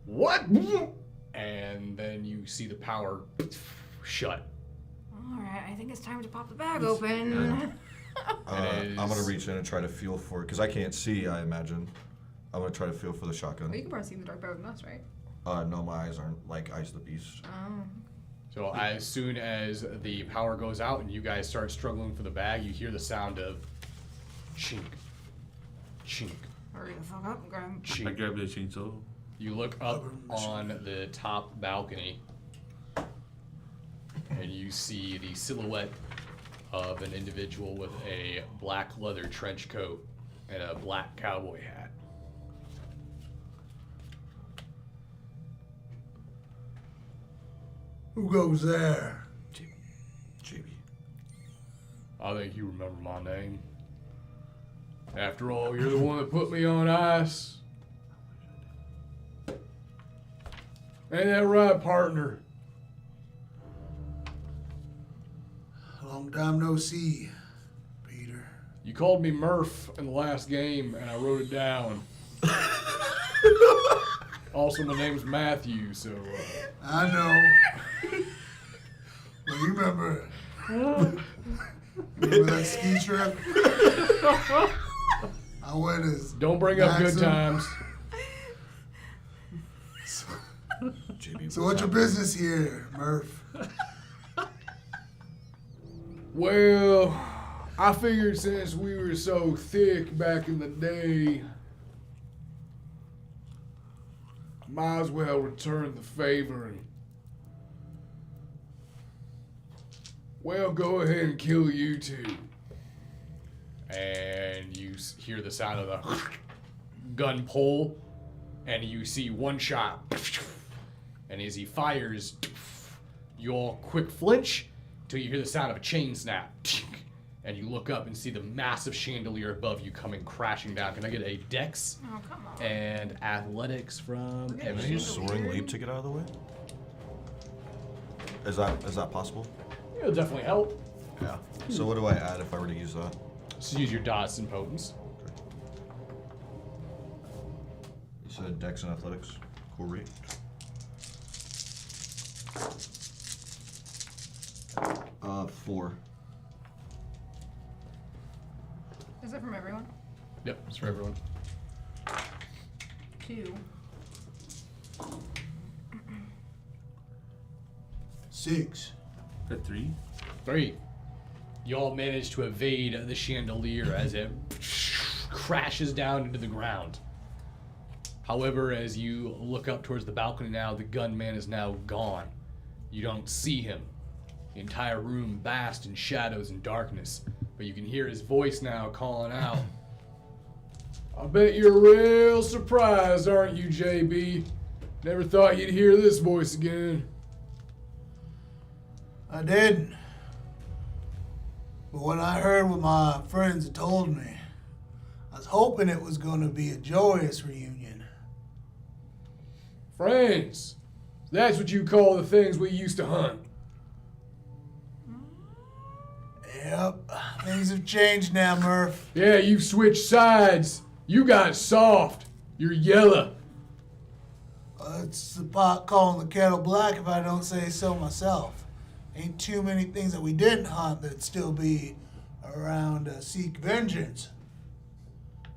what? And then you see the power shut. All right, I think it's time to pop the bag open. I'm gonna reach in and try to feel for it because I can't see. I imagine. I'm gonna try to feel for the shotgun. Well, you can probably see in the dark better than us, right? No, my eyes aren't like Eyes of the Beast. Oh. So as soon as the power goes out and you guys start struggling for the bag, you hear the sound of chink, chink, Hurry the fuck up and grab him. I chink. grab the chainsaw. You look up on the top balcony and you see the silhouette of an individual with a black leather trench coat and a black cowboy hat. Who goes there? JB. I think you remember my name. After all, you're the one that put me on ice. Ain't that right, partner? Long time no see, Peter. You called me Murph in the last game, and I wrote it down. Also, my name's Matthew, so... I know. But you remember that ski trip? I went as Don't bring up good Maxim. times. JB. So what's your business here, Murph? Well, I figured since we were so thick back in the day, I might as well return the favor and, well, go ahead and kill you two. and you hear the sound of the gun pull, and you see one shot, and as he fires, you all quick flinch till you hear the sound of a chain snap, and you look up and see the massive chandelier above you coming crashing down. Can I get a dex Oh, come on. and athletics from We're getting Can I Evan? use soaring leap to get out of the way? Is that possible? It'll definitely help. Yeah. So what do I add if I were to use that? Just use your dots and potence. You said Dex and Athletics. Cool rate. Four. Is it from everyone? Yep, it's for everyone. 2. 6. Got 3. 3. Y'all manage to evade the chandelier as it crashes down into the ground. However, as you look up towards the balcony now, the gunman is now gone. You don't see him. The entire room basked in shadows and darkness, but you can hear his voice now calling out. I bet you're real surprised, aren't you, JB? Never thought you'd hear this voice again. I didn't. But when I heard what my friends had told me, I was hoping it was going to be a joyous reunion. Friends, that's what you call the things we used to hunt. Yep, things have changed now, Murph. Yeah, you've switched sides. You got soft. You're yellow. It's the pot calling the kettle black if I don't say so myself. Ain't too many things that we didn't hunt that'd still be around to seek vengeance.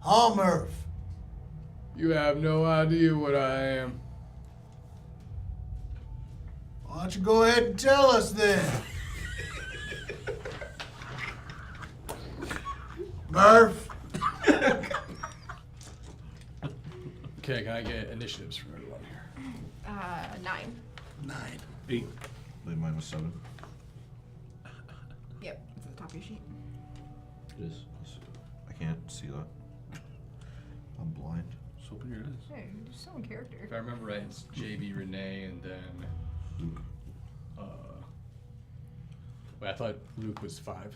Huh, Murph? You have no idea what I am. Why don't you go ahead and tell us then? Murph? Okay, can I get initiatives from everyone here? 9. 9. 8. Leave mine was 7. Yep, it's at the top of your sheet. It is. I can't see that. I'm blind. Just open your eyes. Hey, you're so in character. If I remember right, it's JB, Renee, and then. Luke. Wait, I thought Luke was 5.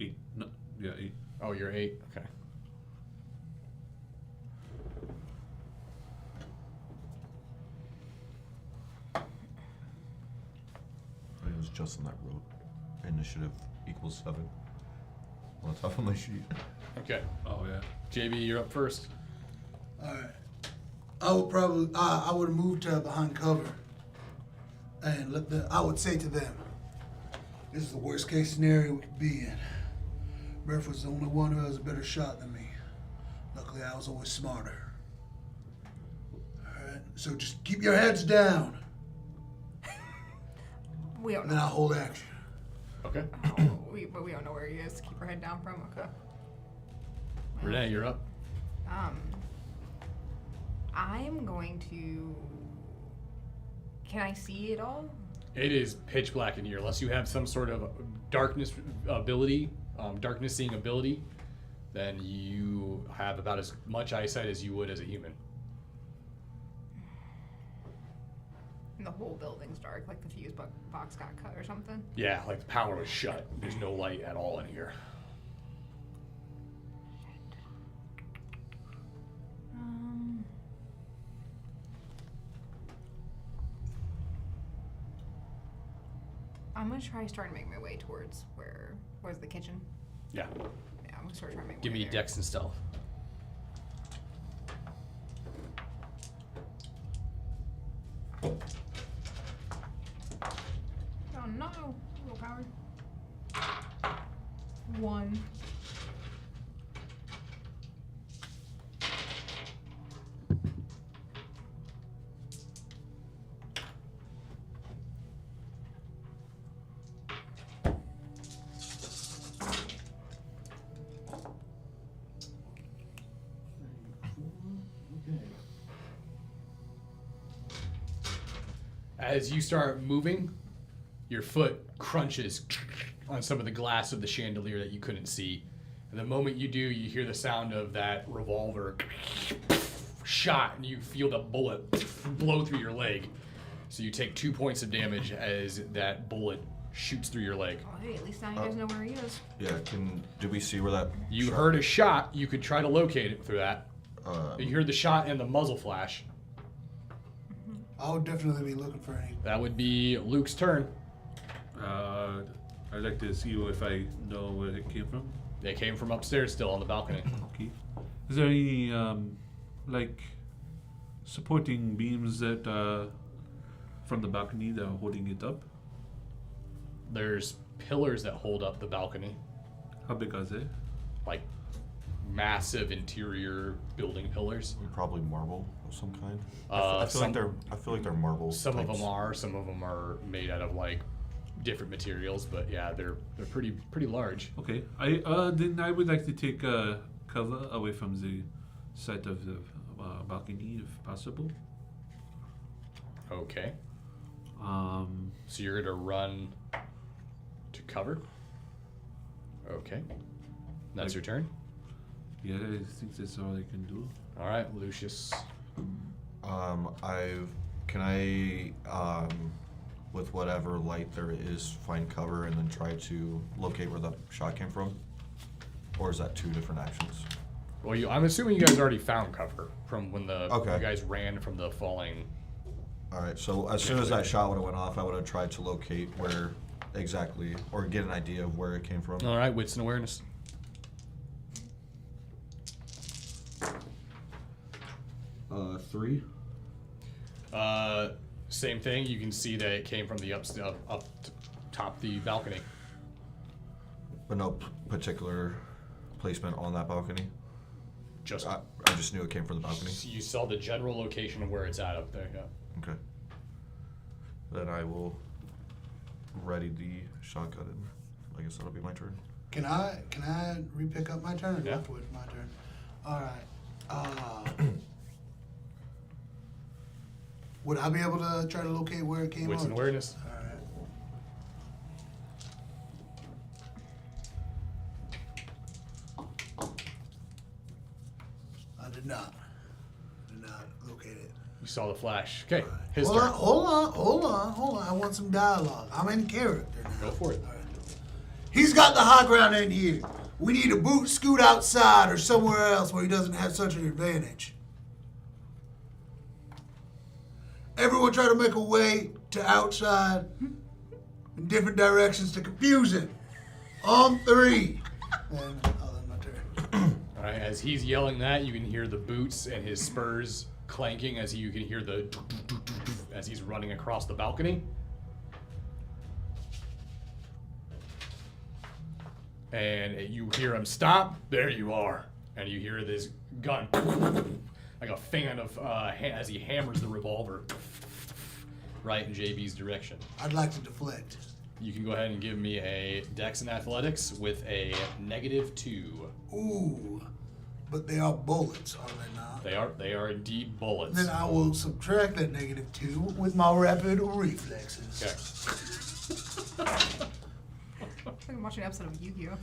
8. No. Yeah, 8. Oh, you're 8? Okay. It was Justin that wrote initiative equals 7 on the top of my sheet. Okay. Oh, yeah. JB, you're up first. Alright. I would probably, I would move to behind cover and I would say to them, this is the worst case scenario we could be in. Murph was the only one who has a better shot than me. Luckily, I was always smarter. Alright, so just keep your heads down, We don't and then know. I'll hold action. Okay. But we don't know where he is. Keep her head down from. Okay. Renee, you're up. I'm going to. Can I see it all? It is pitch black in here, unless you have some sort of darkness ability, darkness seeing ability, then you have about as much eyesight as you would as a human. And the whole building's dark, like the fuse box got cut or something. Yeah, like the power was shut. There's no light at all in here. I'm gonna try starting to make my way towards where's the kitchen? Yeah. Yeah, I'm gonna start trying to make my Give way me there. dex and stealth. Oh no! Willpower. 1. As you start moving, your foot crunches on some of the glass of the chandelier that you couldn't see, And the moment you do, you hear the sound of that revolver shot, and you feel the bullet blow through your leg. So you take 2 points of damage as that bullet shoots through your leg. Oh, hey, at least now you guys know where he is. Yeah, did we see where that You shot- heard a shot. You could try to locate it through that. You heard the shot and the muzzle flash. I would definitely be looking for any. That would be Luke's turn. I'd like to see if I know where it came from. They came from upstairs still on the balcony. Okay. Is there any like supporting beams that from the balcony that are holding it up? There's pillars that hold up the balcony, How big are they? like massive interior building pillars. Probably marble of some kind. Uh, some- I feel like they're marble. Some of types. them are. Some of them are made out of like different materials, but yeah, they're pretty large. Okay. Then I would like to take cover away from the side of the balcony if possible. Okay. So you're gonna run to cover. Okay. That's your turn. Yeah, I think that's all I can do. All right, Lucius. Can I with whatever light there is, find cover and then try to locate where the shot came from? Or is that two different actions? Well, I'm assuming you guys already found cover from when Okay. you guys ran from the falling. All right, so as soon as that shot would have went off, I would have tried to locate where exactly, or get an idea of where it came from. All right, wits and awareness. 3. Same thing. You can see that it came from the up top the balcony. But no particular placement on that balcony. Just I just knew it came from the balcony. you saw the general location of where it's at up there. Yeah. Okay. Then I will ready the shotgun and I guess that'll be my turn. Can I re-pick up my turn? Or do I Yeah. have to wait for my turn? All right. Would I be able to try to locate where it came Wits from? and awareness. All right. I did not locate it. You saw the flash. Okay, his Hold turn. on, hold on. I want some dialogue. I'm in character now. Go for it. All right. He's got the high ground in here. We need to scoot outside or somewhere else where he doesn't have such an advantage. Everyone try to make a way to outside in different directions to confuse him. On 3. And I'll end my turn. All right, as he's yelling that, you can hear the boots and his spurs clanking as you can hear the as he's running across the balcony. And you hear him stop. There you are. And you hear this gun like a fan of as he hammers the revolver right in JB's direction. I'd like to deflect. You can go ahead and give me a Dex and Athletics with a -2. Ooh, but they are bullets, are they not? They are indeed bullets. Then I will subtract that -2 with my rapid reflexes. Okay. It's like I'm watching an episode of Yu-Gi-Oh.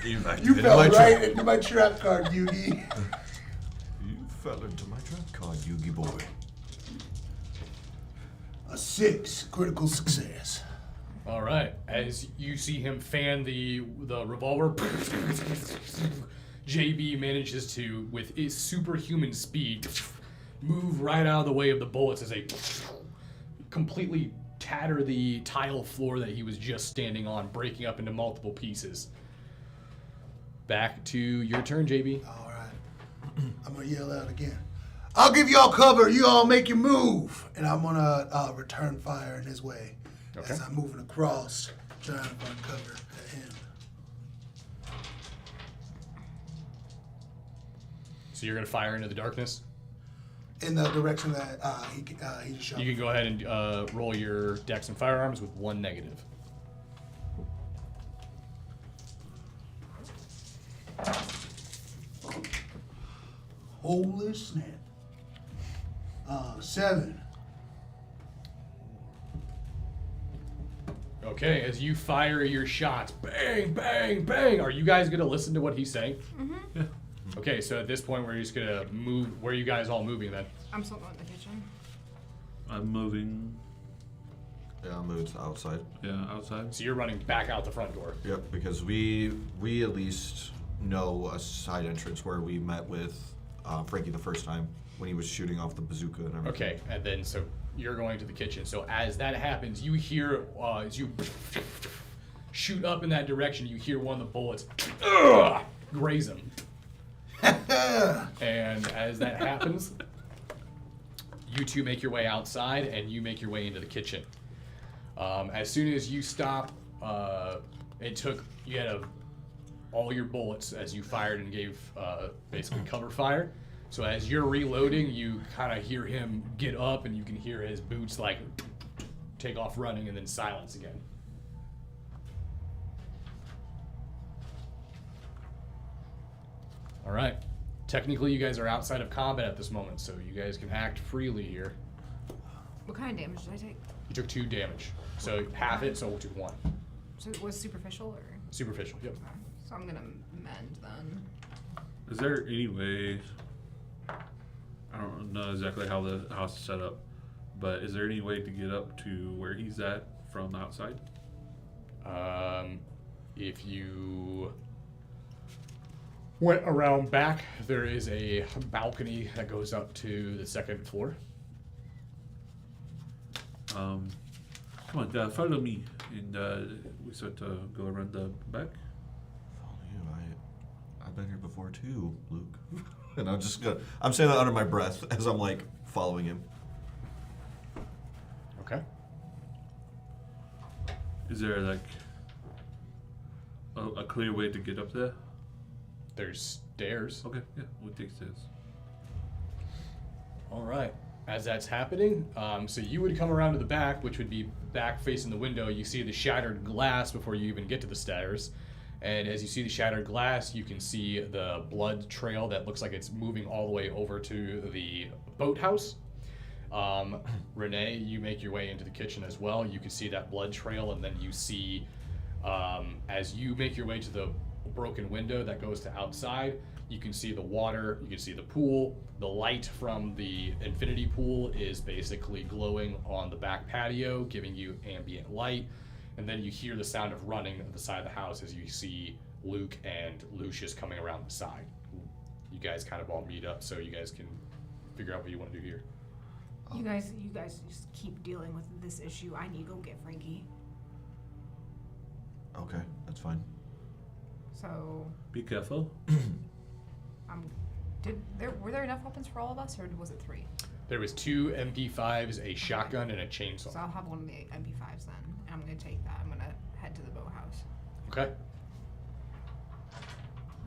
You You fell right into my trap card, Yugi. You fell into my trap card, Yugi boy. A 6, critical success. All right. As you see him fan the revolver, JB manages to, with his superhuman speed, move right out of the way of the bullets as they completely tatter the tile floor that he was just standing on, breaking up into multiple pieces. Back to your turn, JB. All right. I'm going to yell out again. I'll give y'all cover. You all make your move. And I'm going to return fire in his way Okay. as I'm moving across, trying to find cover at him. So you're going to fire into the darkness? In the direction that he just shot You me. can go ahead and roll your Dex and firearms with 1 negative. Holy snap. 7. Okay, as you fire your shots, bang, bang, bang. Are you guys gonna listen to what he's saying? Mm-hmm. Yeah. Okay, so at this point, we're just gonna move. Where are you guys all moving then? I'm still going to the kitchen. I'm moving. Yeah, I'll move to outside. Yeah, outside. So you're running back out the front door. Yep, because we at least know a side entrance where we met with Frankie the first time when he was shooting off the bazooka and everything. Okay, and then so you're going to the kitchen. So as that happens, you hear as you shoot up in that direction, you hear one of the bullets graze him. And as that happens, you two make your way outside, and you make your way into the kitchen. As soon as you stop, you had all your bullets as you fired and gave basically cover fire. So as you're reloading, you kind of hear him get up, and you can hear his boots like take off running, and then silence again. All right. Technically, you guys are outside of combat at this moment, so you guys can act freely here. What kind of damage did I take? You took 2 damage, so half it, so we'll do 1. So it was superficial or? Superficial, yep. Okay. So I'm gonna mend then. Is there any way? I don't know exactly how the house is set up, but is there any way to get up to where he's at from outside? If you went around back, there is a balcony that goes up to the 2nd floor. Come on, follow me, and we start to go around the back. Follow you. I've been here before too, Luke. And I'm saying that under my breath as I'm like following him. Okay. Is there like a clear way to get up there? There's stairs. Okay, yeah, we'll take stairs. All right. As that's happening, so you would come around to the back, which would be back facing the window. You see the shattered glass before you even get to the stairs. And as you see the shattered glass, you can see the blood trail that looks like it's moving all the way over to the boathouse. Renee, you make your way into the kitchen as well. You can see that blood trail, and then you see, as you make your way to the broken window that goes to outside, you can see the water, you can see the pool. The light from the infinity pool is basically glowing on the back patio, giving you ambient light. And then you hear the sound of running at the side of the house as you see Luke and Lucius coming around the side. You guys kind of all meet up so you guys can figure out what you want to do here. You guys just keep dealing with this issue. I need to go get Frankie. Okay, that's fine. So, Be careful. were there enough weapons for all of us, or was it 3? There was 2 MP5s, a shotgun, and a chainsaw. So I'll have one of the MP5s then, and I'm gonna take that. I'm gonna head to the boathouse. Okay.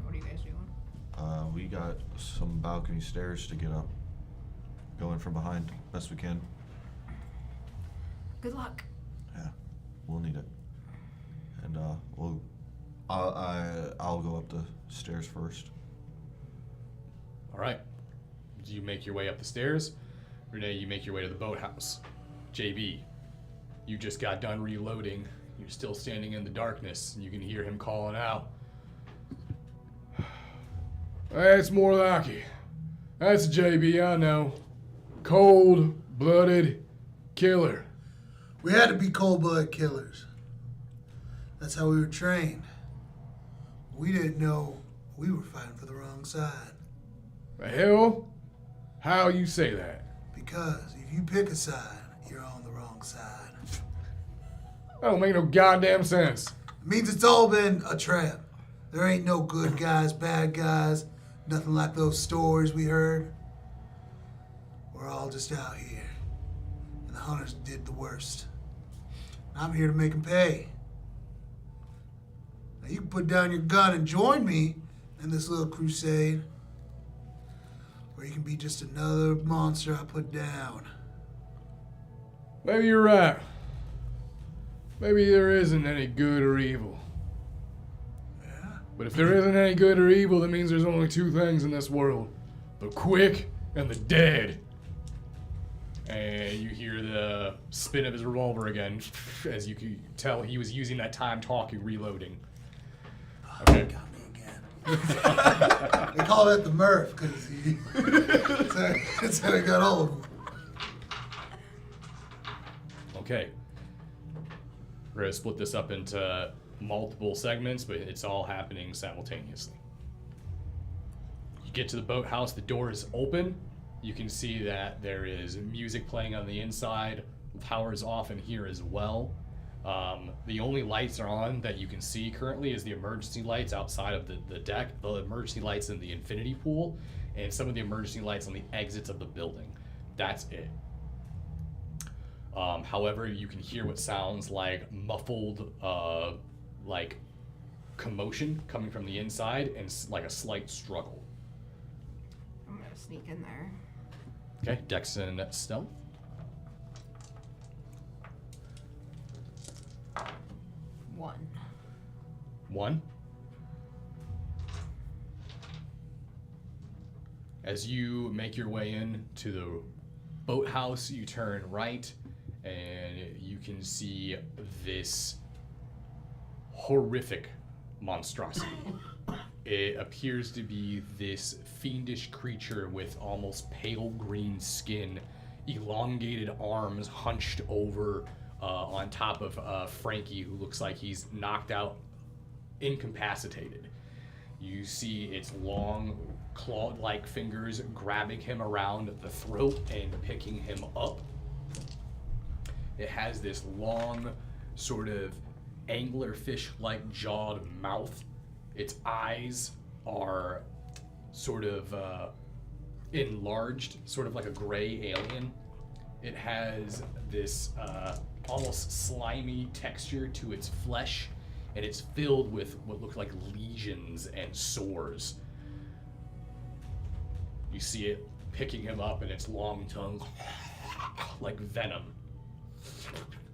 What are you guys doing? We got some balcony stairs to get up. Going from behind, best we can. Good luck. Yeah, we'll need it. And I'll go up the stairs first. All right. You make your way up the stairs. Renee, you make your way to the boathouse. JB, you just got done reloading. You're still standing in the darkness, and you can hear him calling out. That's more like it. That's JB, I know. Cold-blooded killer. We had to be cold-blooded killers. That's how we were trained. We didn't know we were fighting for the wrong side. The hell? How you say that? Because if you pick a side, you're on the wrong side. That don't make no goddamn sense. It means it's all been a trap. There ain't no good guys, bad guys, nothing like those stories we heard. We're all just out here. And the hunters did the worst. I'm here to make them pay. Now you can put down your gun and join me in this little crusade. Or you can be just another monster I put down. Maybe you're right. Maybe there isn't any good or evil. Yeah? But if there isn't any good or evil, that means there's only 2 things in this world. The quick and the dead. And you hear the spin of his revolver again, as you can tell he was using that time talking, reloading. Okay. Got me again. They call that the Murph because he said I got all of them. Okay. We're going to split this up into multiple segments, but it's all happening simultaneously. You get to the boathouse, the door is open. You can see that there is music playing on the inside. The power is off in here as well. The only lights are on that you can see currently is the emergency lights outside of the deck, the emergency lights in the infinity pool, and some of the emergency lights on the exits of the building. That's it. However, you can hear what sounds like muffled, like commotion coming from the inside and like a slight struggle. I'm gonna sneak in there. Okay, Dex and Stealth. 1. As you make your way in to the boathouse, you turn right, and you can see this horrific monstrosity. It appears to be this fiendish creature with almost pale green skin, elongated arms hunched over on top of Frankie, who looks like he's knocked out, incapacitated. You see its long, claw-like fingers grabbing him around the throat and picking him up. It has this long, sort of anglerfish-like jawed mouth. Its eyes are sort of enlarged, sort of like a gray alien. It has this almost slimy texture to its flesh, and it's filled with what look like lesions and sores. You see it picking him up, and its long tongue, like venom,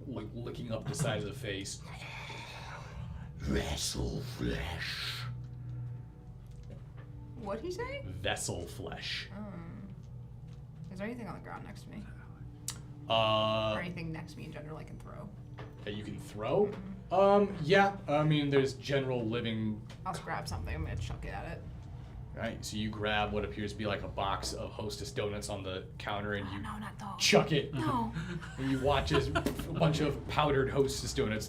like licking up the side of the face. Vessel flesh. What'd he say? Vessel flesh. Is there anything on the ground next to me? Or Or anything next to me in general I can throw? that you can throw? Yeah. I mean, there's general living. I'll just grab something. I'm gonna chuck it at it. Right. So you grab what appears to be like a box of Hostess donuts on the counter, and you No, not those. chuck it. No. And you watch as a bunch of powdered Hostess donuts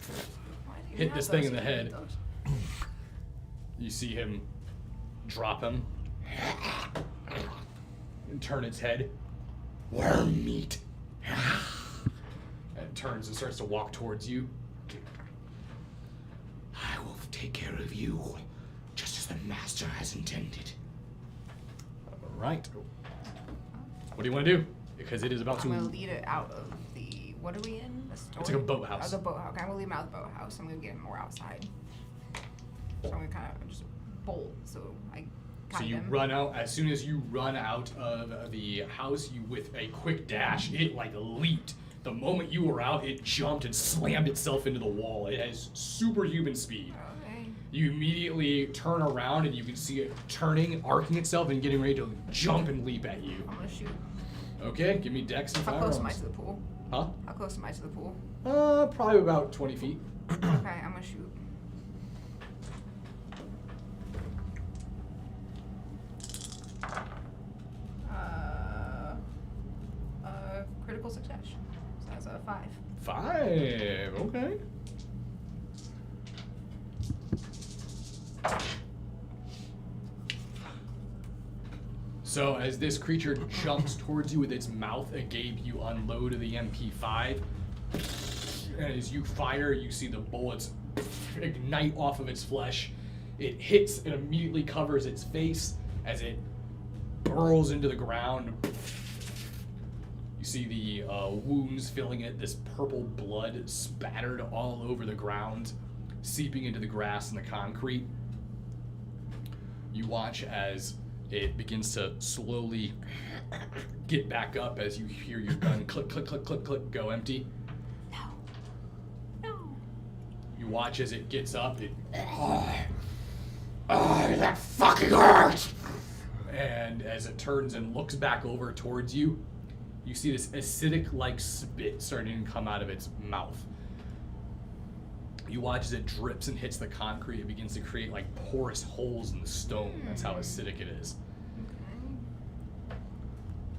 Why do you hit have this thing those in the if you head. need those? You see him drop him and turn its head. Worm meat. And it turns and starts to walk towards you. I will take care of you, just as the master has intended. All right. What do you want to do? Because it is about I'm to. gonna lead it out of the. What are we in? The store? It's like a boathouse. Oh, the boathouse. Okay, I'm gonna leave him out of the boathouse. I'm gonna get him more outside. So I'm gonna kind of just bolt. So I. So Guide you him. run out. As soon as you run out of the house, you with a quick dash, it like leaped. The moment you were out, it jumped and slammed itself into the wall. It has superhuman speed. Okay. You immediately turn around and you can see it turning, arcing itself, and getting ready to jump and leap at you. I'm gonna shoot. Okay, give me Dex and How close am I firearms. to the pool? Huh? How close am I to the pool? Probably about 20 feet. Okay, I'm gonna shoot. Critical success. So that's a 5. 5. Okay. So as this creature jumps towards you with its mouth agape, you unload the MP5. And as you fire, you see the bullets ignite off of its flesh. It hits and immediately covers its face as it burrows into the ground. You see the wounds filling it, this purple blood spattered all over the ground, seeping into the grass and the concrete. You watch as it begins to slowly get back up as you hear your gun click, click, click, click, click, go empty. No. No. You watch as it gets up, that fucking hurts! And as it turns and looks back over towards you, You see this acidic-like spit starting to come out of its mouth. You watch as it drips and hits the concrete. It begins to create like porous holes in the stone. That's how acidic it is.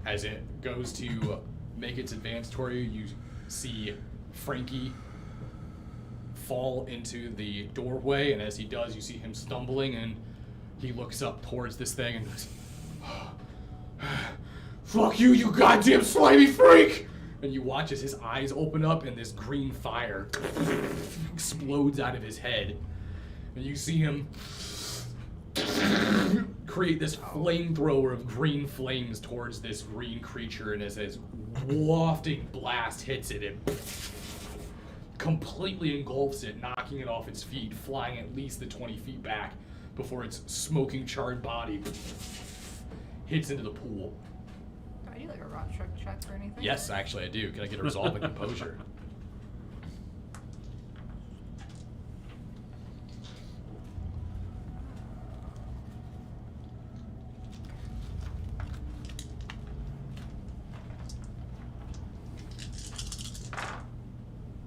As it goes to make its advance toward you, you see Frankie fall into the doorway, and as he does, you see him stumbling, and he looks up towards this thing and goes, "Fuck you, you goddamn slimy freak!" And you watch as his eyes open up and this green fire explodes out of his head. And you see him create this flamethrower of green flames towards this green creature, and as this wafting blast hits it, it completely engulfs it, knocking it off its feet, flying at least the 20 feet back before its smoking, charred body hits into the pool. Do I do like a rot check or anything? Yes, actually I do. Can I get a resolve and composure?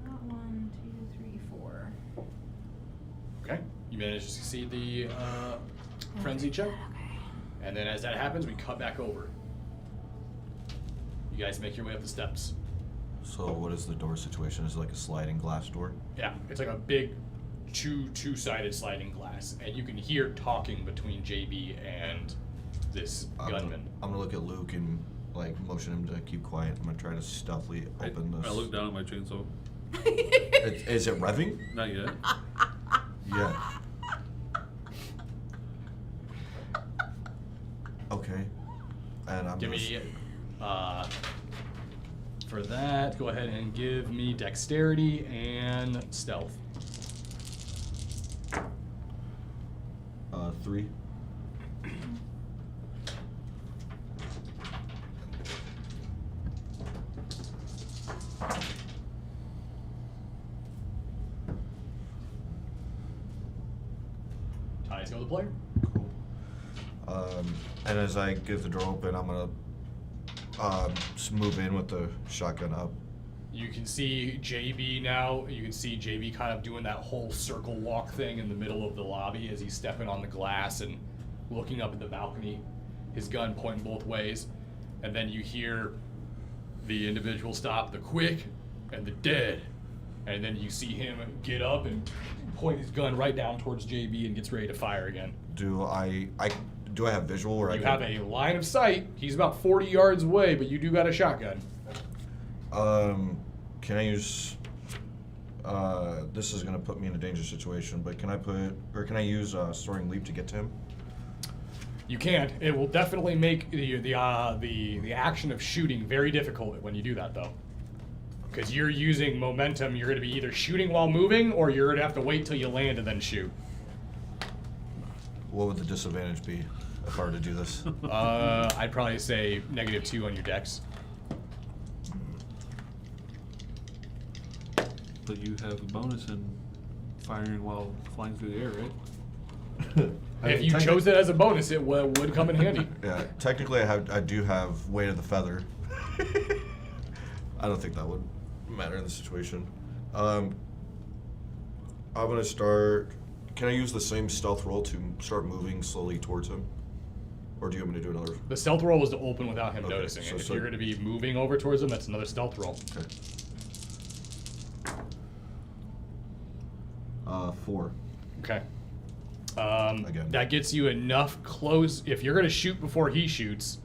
Not 1, 2, 3, 4. Okay. You manage to succeed the frenzy check. Okay. And then as that happens, we cut back over. You guys make your way up the steps. So what is the door situation? Is it like a sliding glass door? Yeah, it's like a big two-sided sliding glass, and you can hear talking between JB and this gunman. I'm gonna look at Luke and like motion him to keep quiet. I'm gonna try to stealthily open this. I look down at my chainsaw. Is it revving? Not yet. Yeah. Okay. And I'm Give gonna me, for that, go ahead and give me dexterity and stealth. 3. Ties go the player. Cool. And as I get the door open, I'm gonna just move in with the shotgun up. You can see JB now. You can see JB kind of doing that whole circle walk thing in the middle of the lobby as he's stepping on the glass and looking up at the balcony, his gun pointing both ways. And then you hear the individual stop the quick and the dead. And then you see him get up and point his gun right down towards JB and gets ready to fire again. Do I have visual or You have a line of sight. He's about 40 yards away, but you do got a shotgun. Can I use? This is gonna put me in a dangerous situation, but can I use soaring leap to get to him? You can't. It will definitely make the action of shooting very difficult when you do that, though. Because you're using momentum. You're going to be either shooting while moving, or you're going to have to wait till you land and then shoot. What would the disadvantage be if I were to do this? I'd probably say -2 on your dex. But you have a bonus in firing while flying through the air, right? If you chose it as a bonus, it would come in handy. Yeah, technically I do have weight of the feather. I don't think that would matter in this situation. I'm gonna start. Can I use the same stealth roll to start moving slowly towards him, or do you want me to do another? The stealth roll was to open without him Okay, noticing so- it. If so- you're going to be moving over towards him, that's another stealth roll. Okay. 4. Okay. Again. That gets you enough close. If you're going to shoot before he shoots,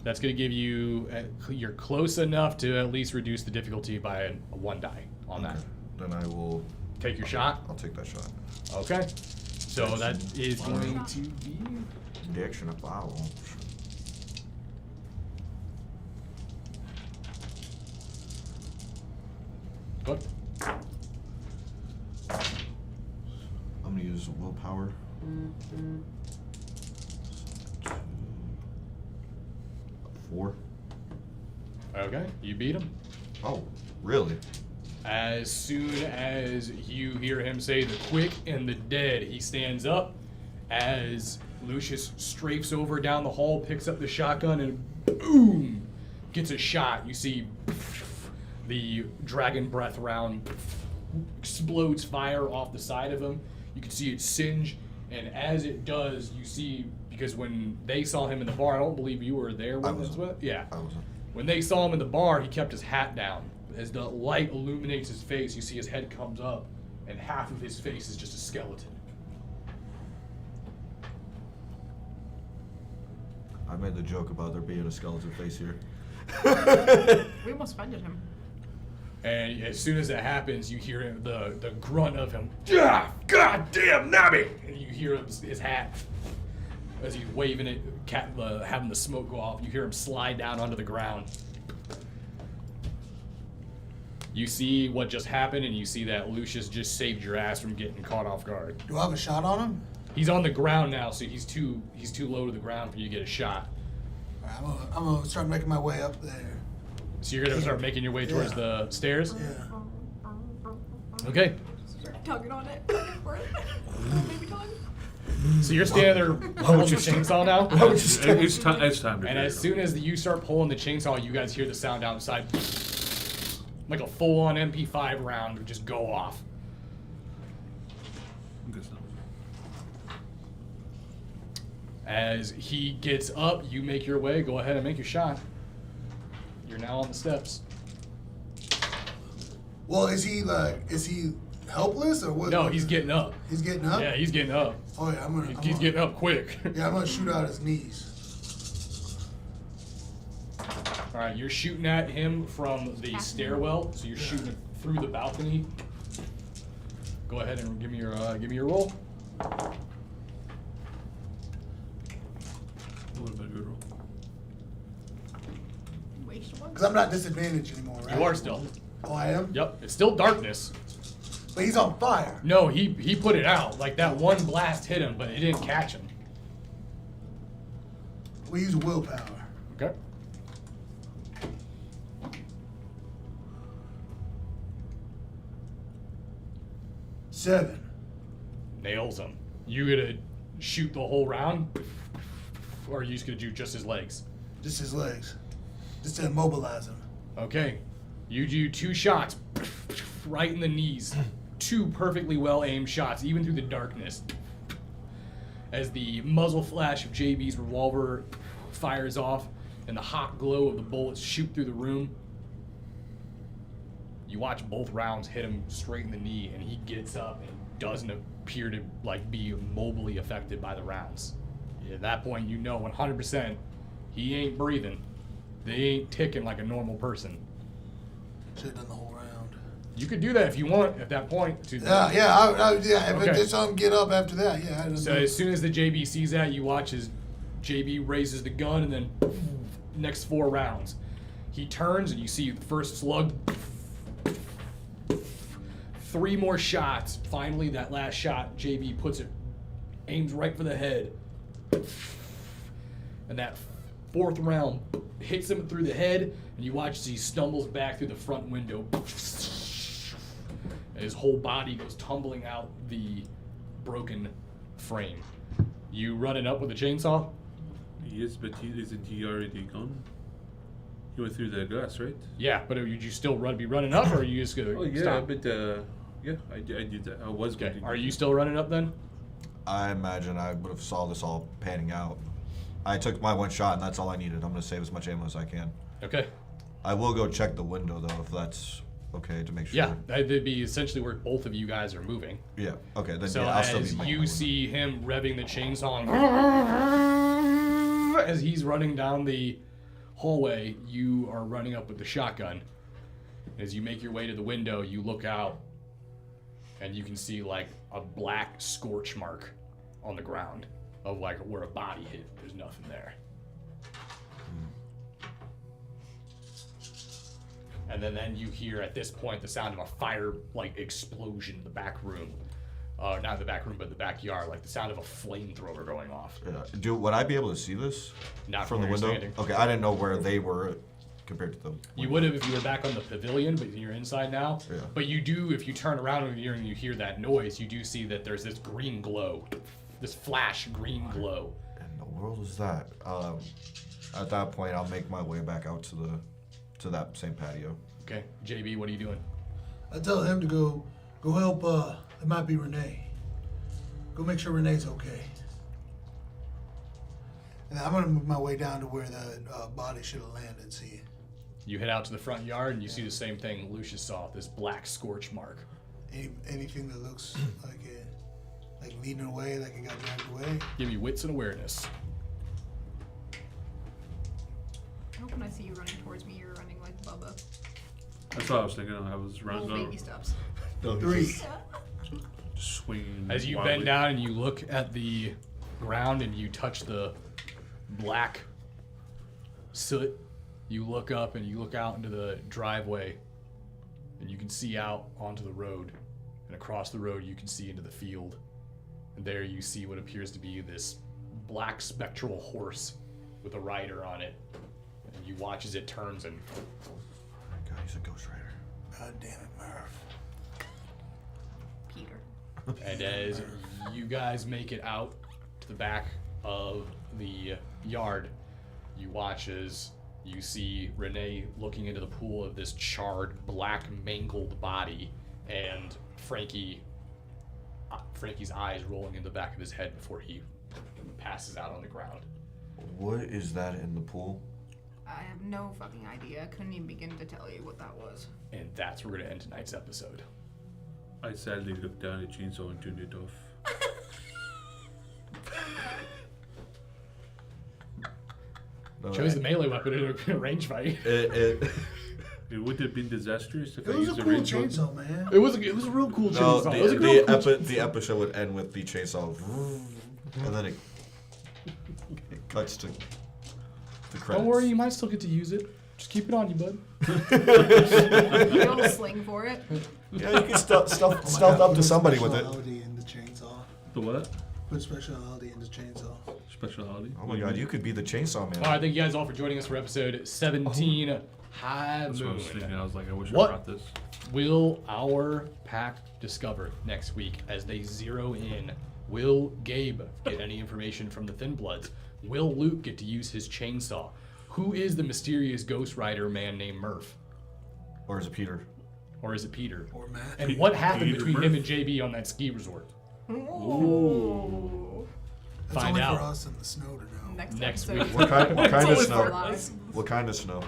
that's going to give you. You're close enough to at least reduce the difficulty by a 1 die on that. Then I will Take your shot. I'll take that shot. Okay. So that is going to be. Direction of foul. Good. I'm gonna use willpower. 4. Okay. You beat him. Oh, really? As soon as you hear him say the quick and the dead, he stands up as Lucius strafes over down the hall, picks up the shotgun, and boom! gets a shot. You see the dragon breath round explodes fire off the side of him. You can see it singe, and as it does, you see, because when they saw him in the bar, I don't believe you were there when this was. Yeah. I wasn't. When they saw him in the bar, he kept his hat down. As the light illuminates his face, you see his head comes up, and half of his face is just a skeleton. I made the joke about there being a skeleton face here. We almost offended him. And as soon as that happens, you hear him, the grunt of him, God damn Nabby! And you hear his hat, as he's waving it, having the smoke go off, you hear him slide down onto the ground. You see what just happened, and you see that Lucius just saved your ass from getting caught off guard. Do I have a shot on him? He's on the ground now, so he's too low to the ground for you to get a shot. All right, I'm gonna start making my way up there. So you're gonna start making your way towards the stairs? Yeah. Okay. Start tugging on it. For it. Maybe tug. So you're standing there holding the chainsaw now? It's time to And do as it. soon as you start pulling the chainsaw, you guys hear the sound outside. Like a full-on MP5 round would just go off. Good stuff. As he gets up, you make your way. Go ahead and make your shot. You're now on the steps. Well, is he helpless or what? No, he's getting up. He's getting up? Yeah, he's getting up. Oh yeah, He's getting up quick. Yeah, I'm gonna shoot out his knees. All right, you're shooting at him from the stairwell, so you're shooting it through the balcony. Go ahead and give me your roll. A little bit of good roll. Waste one. Cause I'm not disadvantaged anymore, right? You are still. Oh, I am. Yep, it's still darkness. But he's on fire. No, he put it out. Like that one blast hit him, but it didn't catch him. We use willpower. Okay. Seven. Nails him. You gonna shoot the whole round, or are you just gonna do just his legs? Just his legs. Just to immobilize him. Okay. You do 2 shots, right in the knees. 2 perfectly well aimed shots, even through the darkness. As the muzzle flash of JB's revolver fires off, and the hot glow of the bullets shoot through the room. You watch both rounds hit him straight in the knee, and he gets up and doesn't appear to be mobily affected by the rounds. At that point, you know 100% he ain't breathing. They ain't ticking like a normal person. Should have done the whole round. You could do that if you want at that point. Yeah. If Okay. it did something, get up after that. Yeah. I don't So know. as soon as the JB sees that, you watch as JB raises the gun, and then next 4 rounds, he turns and you see the first slug. 3 more shots. Finally, that last shot, JB puts it, aims right for the head, and that 4th round hits him through the head, and you watch as he stumbles back through the front window. And his whole body goes tumbling out the broken frame. You running up with a chainsaw? Yes, but isn't he already gone? He went through the glass, right? Yeah, but would you still be running up, or are you just gonna Oh yeah, stop? but yeah, I did that. I was Okay, going. are you still running up then? I imagine I would have saw this all panning out. I took my 1 shot, and that's all I needed. I'm gonna save as much ammo as I can. Okay. I will go check the window though, if that's okay, to make sure. Yeah, that'd be essentially where both of you guys are moving. Yeah. Okay. Then So yeah, I'll still be as making you my see him revving the chainsaw as he's running down the hallway, you are running up with the shotgun. As you make your way to the window, you look out, and you can see like a black scorch mark on the ground of like where a body hit. There's nothing there. And then you hear at this point the sound of a fire like explosion in the back room. Not the back room, but the backyard, like the sound of a flamethrower going off. Yeah. Would I be able to see this Not from the where you're window? standing. Okay, I didn't know where they were compared to them. You would have if you were back on the pavilion, but you're inside now. Yeah. But you do, if you turn around and you hear that noise, you do see that there's this green glow, this flash green glow. In the world is that? At that point, I'll make my way back out to that same patio. Okay, JB, what are you doing? I tell him to go help. It might be Renee. Go make sure Renee's okay. And I'm gonna move my way down to where the body should have landed. See. You head out to the front yard and you see the same thing Lucius saw, this black scorch mark. Anything that looks like it, like leading away, like it got dragged away. Give me wits and awareness. I hope when I see you running towards me, you're running like Bubba. That's what I was thinking. I was running Little over, baby steps. No, 3. swinging. As you wildly. bend down and you look at the ground and you touch the black soot, you look up and you look out into the driveway and you can see out onto the road. And across the road you can see into the field. And there you see what appears to be this black spectral horse with a rider on it. And you watch as it turns and God, he's a Ghost Rider. God damn it, Murph. Peter. And as you guys make it out to the back of the yard, you watch as you see Renee looking into the pool of this charred, black, mangled body, and Frankie's eyes rolling in the back of his head before he passes out on the ground. What is that in the pool? I have no fucking idea. Couldn't even begin to tell you what that was. And that's where we're going to end tonight's episode. I sadly looked down at the chainsaw and turned it off. No, Chose the melee weapon in a range fight. It It would have been disastrous if I It was a used a cool range weapon. chainsaw, man. It was a real cool no, chainsaw. It was a real cool the episode would end with the chainsaw, and then it cuts to the credits. Don't worry, you might still get to use it. Just keep it on you, bud. You don't sling for it. Yeah, you can stealth up to somebody with it. Speciality in the chainsaw. The what? Put speciality in the chainsaw. Speciality? Oh my God, you could be the chainsaw man. All right, thank you guys all for joining us for episode 17, High That's what I was Moon. thinking. I was like, I wish What? I brought this. Will our pack discover next week as they zero in? Will Gabe get any information from the Thin Bloods? Will Luke get to use his chainsaw? Who is the mysterious Ghost Rider man named Murph? Or is it Peter? Or is it Peter? Or Matt. And what happened Peter between him Murph. and JB on that ski resort? Ooh. That's Find only out. for us in the snow to know. Next episode. week. What kind of It's only snow? for Lars. What kind of snow?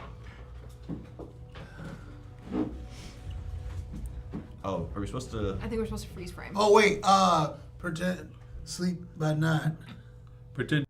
Oh, are we supposed to? I think we're supposed to freeze frame. Oh wait, pretend sleep by night. Pretend